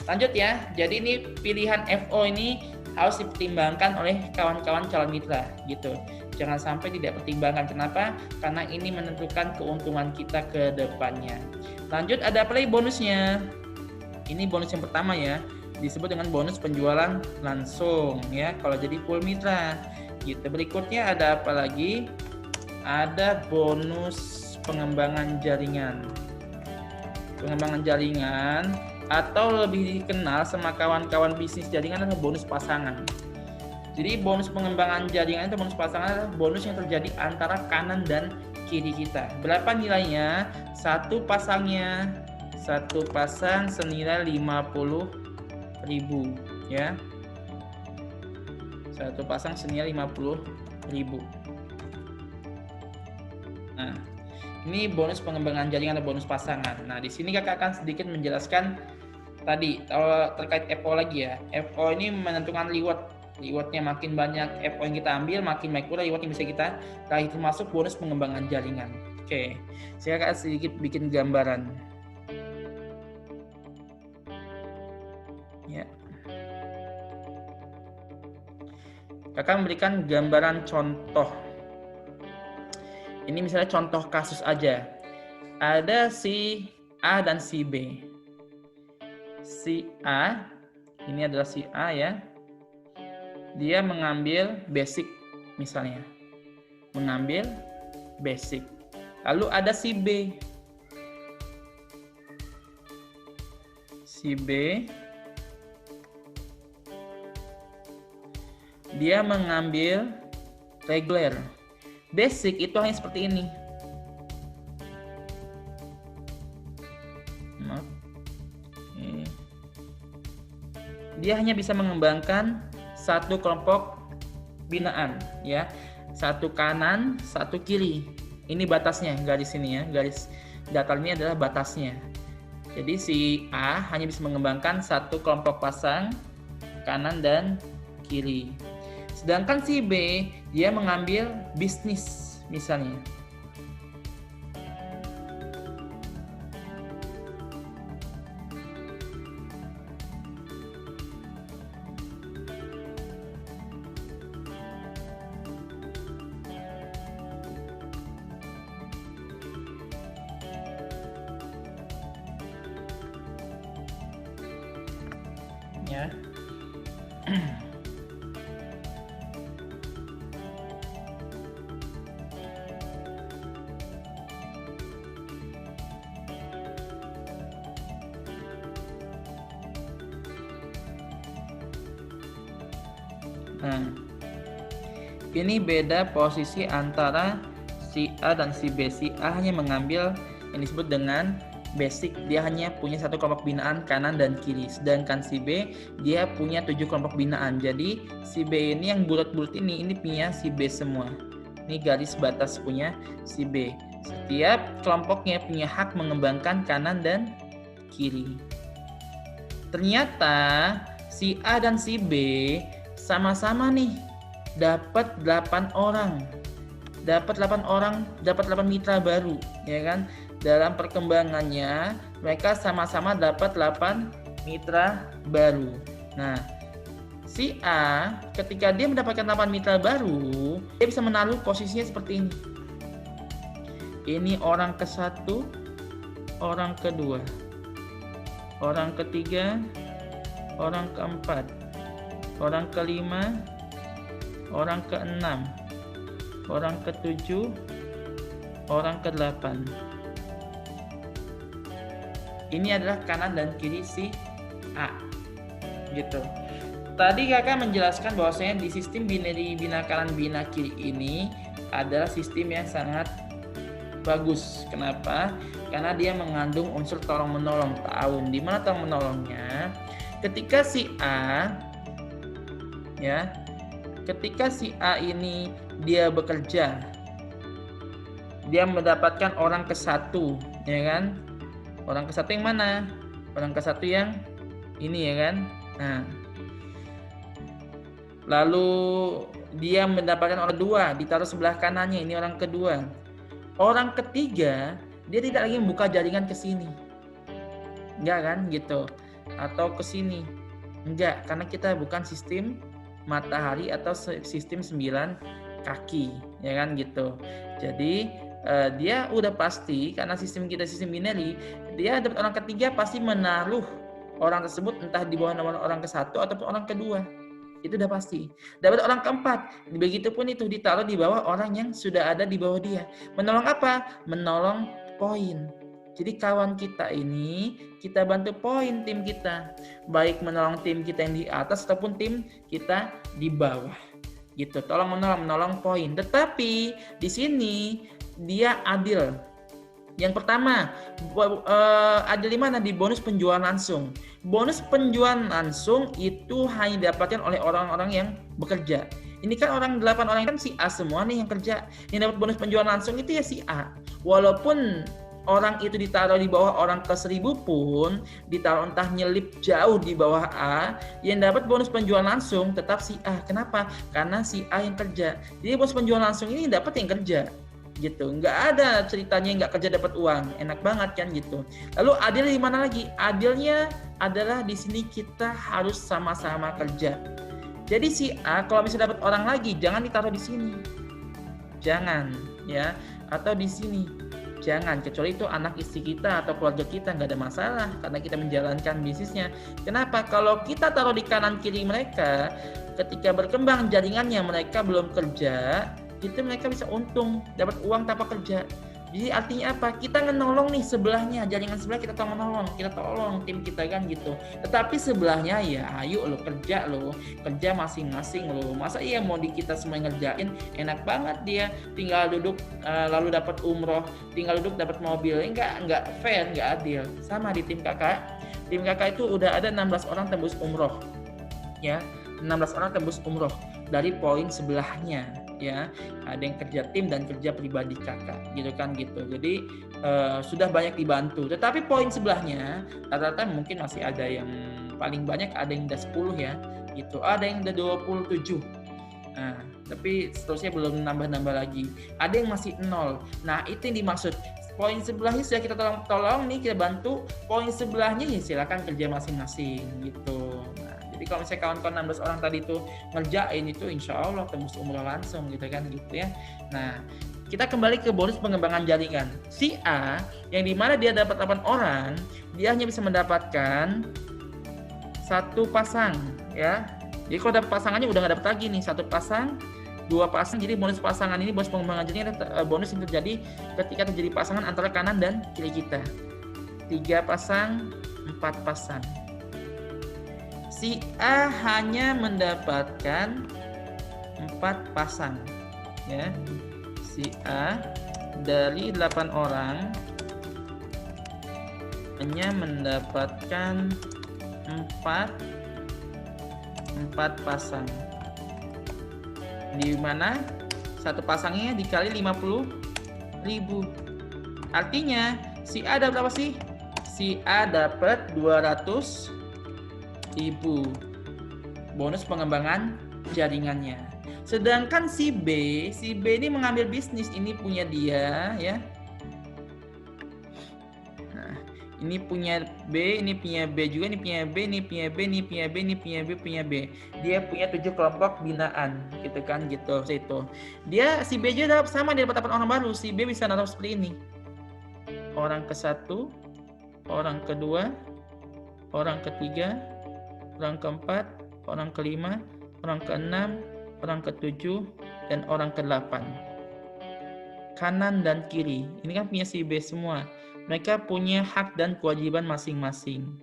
Lanjut ya. Jadi ini pilihan FO ini harus dipertimbangkan oleh kawan-kawan calon mitra gitu. Jangan sampai tidak pertimbangkan. Kenapa? Karena ini menentukan keuntungan kita ke depannya. Lanjut, ada play bonusnya. Ini bonus yang pertama ya. Disebut dengan bonus penjualan langsung ya kalau jadi full mitra. Gitu. Berikutnya ada apa lagi? Ada bonus pengembangan jaringan. Pengembangan jaringan atau lebih dikenal sama kawan-kawan bisnis jaringan adalah bonus pasangan. Jadi bonus pengembangan jaringan atau bonus pasangan adalah bonus yang terjadi antara kanan dan kiri kita. Berapa nilainya? Satu pasang senilai 50.000 ya. Satu pasang senilai 50.000. Nah, ini bonus pengembangan jaringan atau bonus pasangan. Nah, di sini kakak akan sedikit menjelaskan tadi terkait FO lagi ya. FO ini menentukan rewardnya makin banyak FO yang kita ambil, makin baik pula reward yang bisa kita raih, termasuk bonus pengembangan jaringan. Oke, saya akan sedikit bikin gambaran. Ya. Kakak memberikan gambaran contoh. Ini misalnya contoh kasus aja. Ada si A dan si B. Si A, ini adalah si A ya. Dia mengambil basic misalnya. Mengambil basic. Lalu ada si B. Si B, dia mengambil reguler. Basic itu hanya seperti ini. Dia hanya bisa mengembangkan satu kelompok binaan ya. Satu kanan, satu kiri. Ini batasnya, garis ini ya. Garis datar ini adalah batasnya. Jadi si A hanya bisa mengembangkan satu kelompok pasang kanan dan kiri. Sedangkan si B, dia mengambil bisnis misalnya. Ya. Nah, ini beda posisi antara si A dan si B. Si A hanya mengambil yang disebut dengan basic, dia hanya punya satu kelompok binaan kanan dan kiri. Sedangkan si B, dia punya 7 kelompok binaan. Jadi si B ini yang bulat-bulat ini punya si B semua. Ini garis batas punya si B. Setiap kelompoknya punya hak mengembangkan kanan dan kiri. Ternyata si A dan si B sama-sama nih dapat 8 orang. Dapat 8 mitra baru, ya kan? Dalam perkembangannya mereka sama-sama dapat 8 mitra baru. Nah, si A ketika dia mendapatkan 8 mitra baru, dia bisa menaruh posisinya seperti ini. Ini orang ke-1, orang kedua, orang ketiga, orang keempat, orang kelima, orang keenam, orang ketujuh, orang kedelapan. Ini adalah kanan dan kiri si A, gitu. Tadi kakak menjelaskan bahwasanya di sistem binary bina kanan bina kiri ini adalah sistem yang sangat bagus. Kenapa? Karena dia mengandung unsur tolong menolong. Tahun di mana tolong menolongnya? Ketika si A, ya, ketika si A ini dia bekerja, dia mendapatkan orang ke-1, ya kan? Orang ke-1 yang mana? Orang ke-1 yang ini, ya kan? Nah, lalu dia mendapatkan orang kedua, ditaruh sebelah kanannya, ini orang kedua. Orang ketiga, dia tidak lagi membuka jaringan ke sini. Enggak kan, gitu. Atau ke sini. Enggak, karena kita bukan sistem matahari atau sistem 9 kaki, ya kan, gitu. Jadi dia udah pasti, karena sistem kita sistem binary, dia dapat orang ketiga pasti menaruh orang tersebut entah di bawah nomor orang ke-1 ataupun orang kedua. Itu udah pasti. Dapat orang keempat, begitupun itu ditaruh di bawah orang yang sudah ada di bawah dia. Menolong apa? Menolong poin. Jadi kawan kita ini, kita bantu poin tim kita. Baik menolong tim kita yang di atas ataupun tim kita di bawah. Gitu. Tolong menolong poin. Tetapi di sini dia adil. Yang pertama, adil di mana? Di bonus penjualan langsung. Bonus penjualan langsung itu hanya didapatkan oleh orang-orang yang bekerja. Ini kan 8 orang kan si A semua nih yang kerja. Yang dapat bonus penjualan langsung itu ya si A. Walaupun orang itu ditaruh di bawah orang ke-1000 pun, ditaruh entah nyelip jauh di bawah A, yang dapat bonus penjualan langsung tetap si A. Kenapa? Karena si A yang kerja. Jadi bonus penjualan langsung ini dapat yang kerja. Gitu, nggak ada ceritanya nggak kerja dapat uang, enak banget kan gitu. Lalu adil di mana lagi? Adilnya adalah di sini kita harus sama-sama kerja. Jadi si A kalau bisa dapat orang lagi, jangan ditaruh di sini, jangan ya, atau di sini, jangan. Kecuali itu anak istri kita atau keluarga kita, nggak ada masalah karena kita menjalankan bisnisnya. Kenapa? Kalau kita taruh di kanan kiri mereka, ketika berkembang jaringannya mereka belum kerja, itu mereka bisa untung, dapat uang tanpa kerja. Jadi artinya apa? Kita ngenolong nih sebelahnya, jaringan sebelah kita tolong tim kita kan gitu. Tetapi sebelahnya ya ayo lo kerja masing-masing lo. Masa iya mau di kita semua ngerjain? Enak banget dia tinggal duduk lalu dapat umroh, tinggal duduk dapat mobil. Enggak fair, enggak adil. Sama di tim kakak. Tim kakak itu udah ada 16 orang tembus umroh. Ya, 16 orang tembus umroh dari poin sebelahnya. Ya, ada yang kerja tim dan kerja pribadi kakak gitu kan gitu. Jadi sudah banyak dibantu. Tetapi poin sebelahnya rata-rata mungkin masih ada yang paling banyak ada yang udah 10 ya gitu, ada yang udah 27. Nah, tapi seterusnya belum nambah lagi. Ada yang masih 0. Nah, itu yang dimaksud. Poin sebelahnya sudah kita tolong nih, kita bantu. Poin sebelahnya ya silakan kerja masing-masing gitu. Jadi kalau misalnya kawan-kawan 16 orang tadi itu ngerjain itu insya Allah tembus umroh langsung gitu kan gitu ya. Nah, kita kembali ke bonus pengembangan jaringan. Si A yang dimana dia dapat 8 orang, dia hanya bisa mendapatkan 1 pasang ya. Jadi kalau dapat pasangannya udah nggak dapat lagi nih, 1 pasang, 2 pasang. Jadi bonus pasangan ini, bonus pengembangan jaringan bonus yang terjadi ketika terjadi pasangan antara kanan dan kiri kita. 3 pasang, 4 pasang. Si A hanya mendapatkan 4 pasang ya. Si A dari 8 orang hanya mendapatkan 4 pasang. Di mana 1 pasangnya dikali 50.000. Artinya si A dapat berapa sih? Si A dapat 200.000 bonus pengembangan jaringannya. Sedangkan si B ini mengambil bisnis, ini punya dia ya. Nah, ini punya B, ini punya B juga, ini punya B, ini punya B, ini punya B, ini punya B, punya B. Dia punya 7 kelompok binaan, gitu kan gitu. Itu. Dia si B juga dapat sama, dia dapat orang baru. Si B bisa naruh seperti ini. Orang ke-1, orang kedua, orang ketiga, orang keempat, orang kelima, orang keenam, orang ketujuh, dan orang ke-8. Kanan dan kiri, ini kan punya si B semua. Mereka punya hak dan kewajiban masing-masing.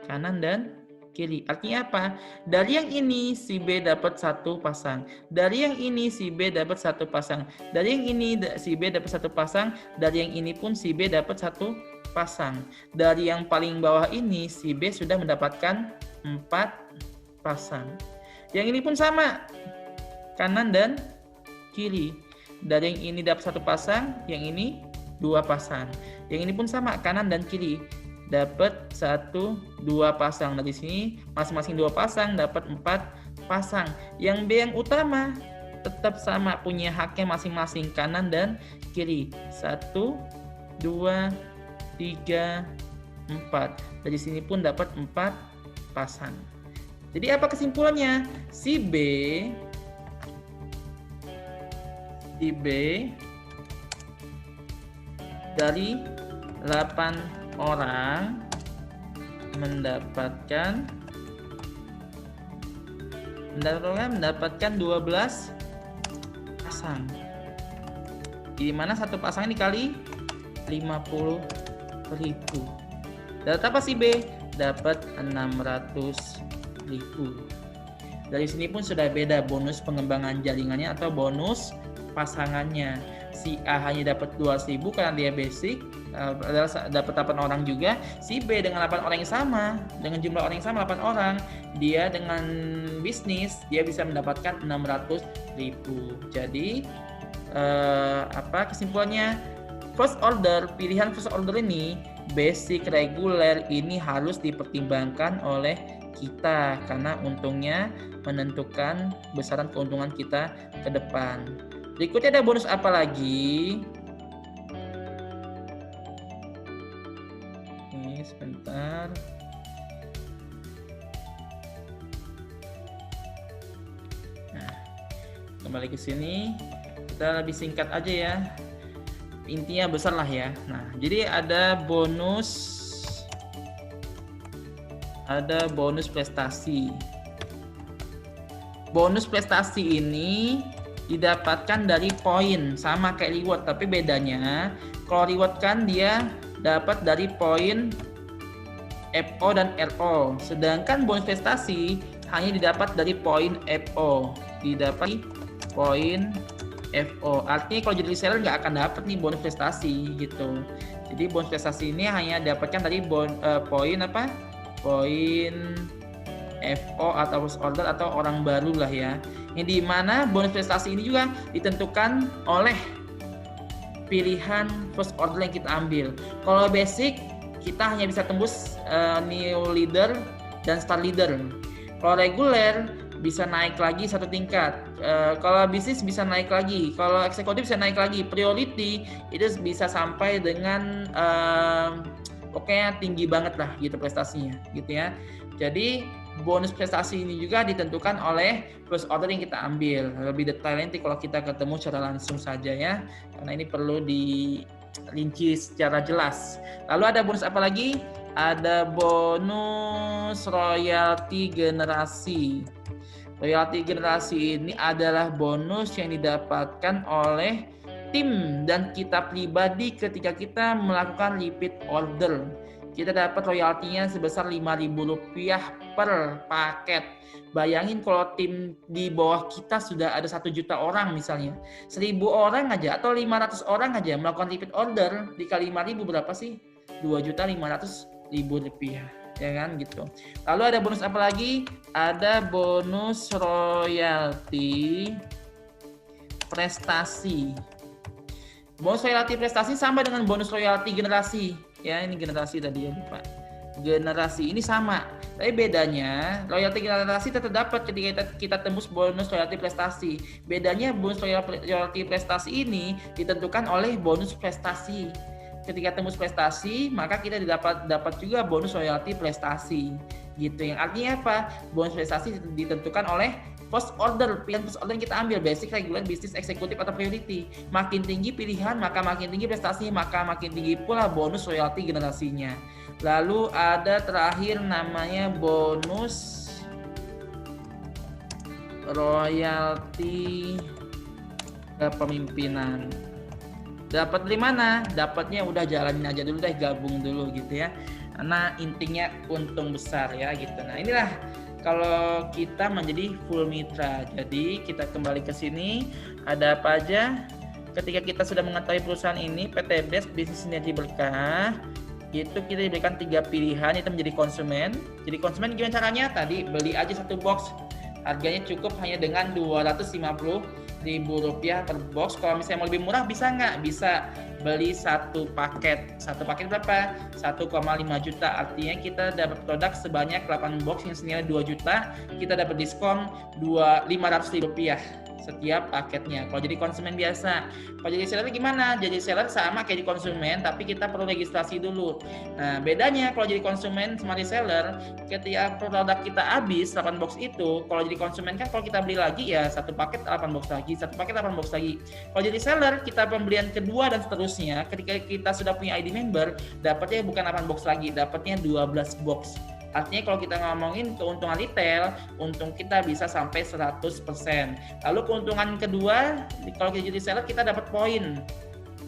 Kanan dan kiri. Artinya apa? Dari yang ini si B dapat 1 pasang. Dari yang ini si B dapat 1 pasang. Dari yang ini si B dapat 1 pasang. Dari yang ini pun si B dapat 1 pasang. Dari yang paling bawah ini si B sudah mendapatkan 4 pasang. Yang ini pun sama. Kanan dan kiri. Dari yang ini dapat 1 pasang, yang ini 2 pasang. Yang ini pun sama, kanan dan kiri. Dapat 1, 2 pasang. Dari sini masing-masing 2 pasang dapat 4 pasang. Yang B yang utama tetap sama, punya haknya masing-masing kanan dan kiri. 1, 2, 3, 4. Dari sini pun dapat 4 pasang. Jadi apa kesimpulannya? Si B dari 8 orang mendapatkan 12 pasang. Di mana satu pasang dikali 50.000. Dapat apa si B? Dapat 600.000. Dari sini pun sudah beda bonus pengembangan jaringannya atau bonus pasangannya. Si A hanya dapat 2.000 karena dia basic, adalah dapat 8 orang juga. Si B dengan 8 orang yang sama, dengan jumlah orang yang sama 8 orang, dia dengan bisnis dia bisa mendapatkan 600.000. Jadi kesimpulannya? First order, pilihan first order ini basic, reguler ini harus dipertimbangkan oleh kita karena untungnya menentukan besaran keuntungan kita ke depan. Berikutnya ada bonus apa lagi? Ini sebentar. Nah, kembali ke sini. Kita lebih singkat aja ya. Intinya besar lah ya. Nah, jadi ada bonus prestasi. Bonus prestasi ini didapatkan dari poin, sama kayak reward, tapi bedanya kalau reward kan dia dapat dari poin FO dan RO, sedangkan bonus prestasi hanya didapat dari poin FO, didapat poin FO. Artinya kalau jadi reseller nggak akan dapat nih bonus prestasi gitu. Jadi bonus prestasi ini hanya dapatkan dari poin FO atau first order atau orang baru lah ya. Yang di mana bonus prestasi ini juga ditentukan oleh pilihan first order yang kita ambil. Kalau basic kita hanya bisa tembus new leader dan star leader. Kalau reguler bisa naik lagi 1 tingkat. Kalau bisnis bisa naik lagi. Kalau eksekutif bisa naik lagi. Priority itu bisa sampai dengan pokoknya tinggi banget lah gitu prestasinya gitu ya. Jadi bonus prestasi ini juga ditentukan oleh first order yang kita ambil. Lebih detail nanti kalau kita ketemu secara langsung saja ya, karena ini perlu dirinci secara jelas. Lalu ada bonus apa lagi? Ada bonus royalti generasi. Royalti generasi ini adalah bonus yang didapatkan oleh tim dan kita pribadi ketika kita melakukan repeat order. Kita dapat royaltinya sebesar Rp5.000 per paket. Bayangin kalau tim di bawah kita sudah ada 1 juta orang misalnya. 1.000 orang aja atau 500 orang aja melakukan repeat order, dikali 5.000 berapa sih? Rp2.500.000. Ya kan gitu. Lalu ada bonus apa lagi? Ada bonus royalti prestasi. Bonus royalti prestasi sama dengan bonus royalti generasi. Ya, ini generasi tadi ya, lupa. Generasi ini sama, tapi bedanya royalti generasi tetap dapat ketika kita tembus bonus royalti prestasi. Bedanya bonus royalti prestasi ini ditentukan oleh bonus prestasi. Ketika tembus prestasi, maka kita dapat juga bonus royalti prestasi. Gitu. Yang artinya apa? Bonus prestasi ditentukan oleh First order, pilihan first order yang kita ambil, basic, regular, bisnis, eksekutif, atau priority. Makin tinggi pilihan, maka makin tinggi prestasi, maka makin tinggi pula bonus royalti generasinya. Lalu ada terakhir namanya bonus royalti kepemimpinan. Dapat dari mana? Dapatnya udah jalanin aja dulu deh, gabung dulu gitu ya. Karena intinya untung besar ya gitu. Nah inilah kalau kita menjadi full mitra. Jadi kita kembali ke sini, ada apa aja? Ketika kita sudah mengetahui perusahaan ini, PT Best Bisnis Sinergi Berkah, itu kita diberikan 3 pilihan, itu menjadi konsumen. Jadi konsumen gimana caranya? Tadi beli aja 1 box, harganya cukup hanya dengan Rp250.000 per box. Kalau misalnya mau lebih murah bisa nggak? Bisa, beli 1 paket. 1 paket berapa? 1,5 juta. Artinya kita dapat produk sebanyak 8 box yang senilai 2 juta. Kita dapat diskon Rp500.000 setiap paketnya. Kalau jadi konsumen biasa. Kalau jadi seller gimana? Jadi seller sama kayak di konsumen, tapi kita perlu registrasi dulu. Nah, bedanya kalau jadi konsumen sama reseller, ketika produk kita habis 8 box itu, kalau jadi konsumen kan kalau kita beli lagi ya 1 paket 8 box lagi, 1 paket 8 box lagi. Kalau jadi seller, kita pembelian kedua dan seterusnya, ketika kita sudah punya ID member, dapatnya bukan 8 box lagi, dapatnya 12 box. Artinya kalau kita ngomongin keuntungan retail, untung kita bisa sampai 100%. Lalu keuntungan kedua, kalau kita jadi seller kita dapat poin.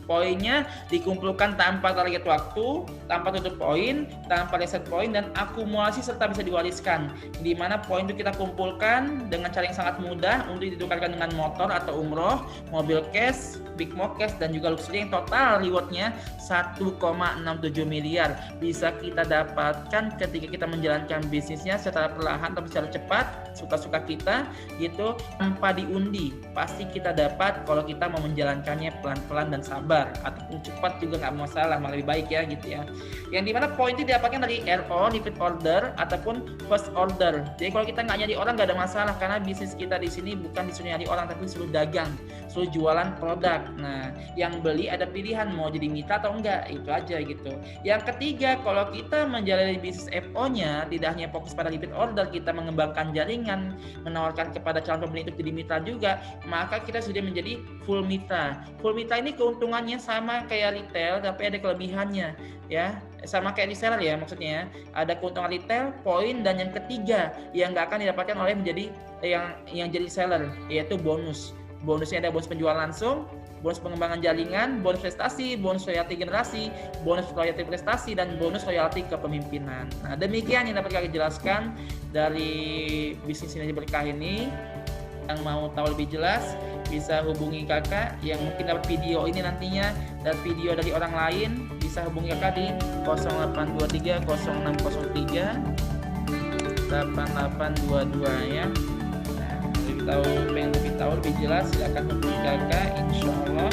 Poinnya dikumpulkan tanpa target waktu, tanpa tutup poin, tanpa reset poin, dan akumulasi serta bisa diwariskan. Di mana poin itu kita kumpulkan dengan cara yang sangat mudah untuk ditukarkan dengan motor atau umroh, mobil cash, big mo cash, dan juga luxury yang total rewardnya 1,67 miliar. Bisa kita dapatkan ketika kita menjalankan bisnisnya secara perlahan tapi secara cepat, suka-suka kita gitu, tanpa diundi. Pasti kita dapat kalau kita mau menjalankannya pelan-pelan dan sabar. Ataupun cepat juga nggak masalah, malah lebih baik ya gitu ya. Yang dimana poin itu didapatkan dari RO, repeat order, ataupun first order. Jadi kalau kita nggak nyari orang nggak ada masalah, karena bisnis kita di sini bukan disuruh nyari orang tapi disuruh dagang, suruh jualan produk. Nah, yang beli ada pilihan mau jadi mitra atau enggak, itu aja gitu. Yang ketiga, kalau kita menjalani bisnis FO-nya tidak hanya fokus pada repeat order, kita mengembangkan jaringan, menawarkan kepada calon pembeli untuk jadi mitra juga, maka kita sudah menjadi full mitra. Full mitra ini keuntungannya sama kayak retail tapi ada kelebihannya ya, sama kayak reseller ya, maksudnya ada keuntungan retail, poin, dan yang ketiga yang nggak akan didapatkan oleh menjadi yang jadi seller, yaitu bonus. Bonusnya ada bonus penjualan langsung, bonus pengembangan jaringan, bonus prestasi, bonus royalti generasi, bonus royalti prestasi, dan bonus royalti kepemimpinan. Nah, demikian yang dapat kami jelaskan dari bisnis sinergi berkah ini. Yang mau tahu lebih jelas bisa hubungi kakak yang mungkin dapat video ini nantinya dan video dari orang lain, bisa hubungi kakak di 0823 0603 8822 ya. Nah, pengen lebih tahu lebih jelas silakan hubungi kakak, insya Allah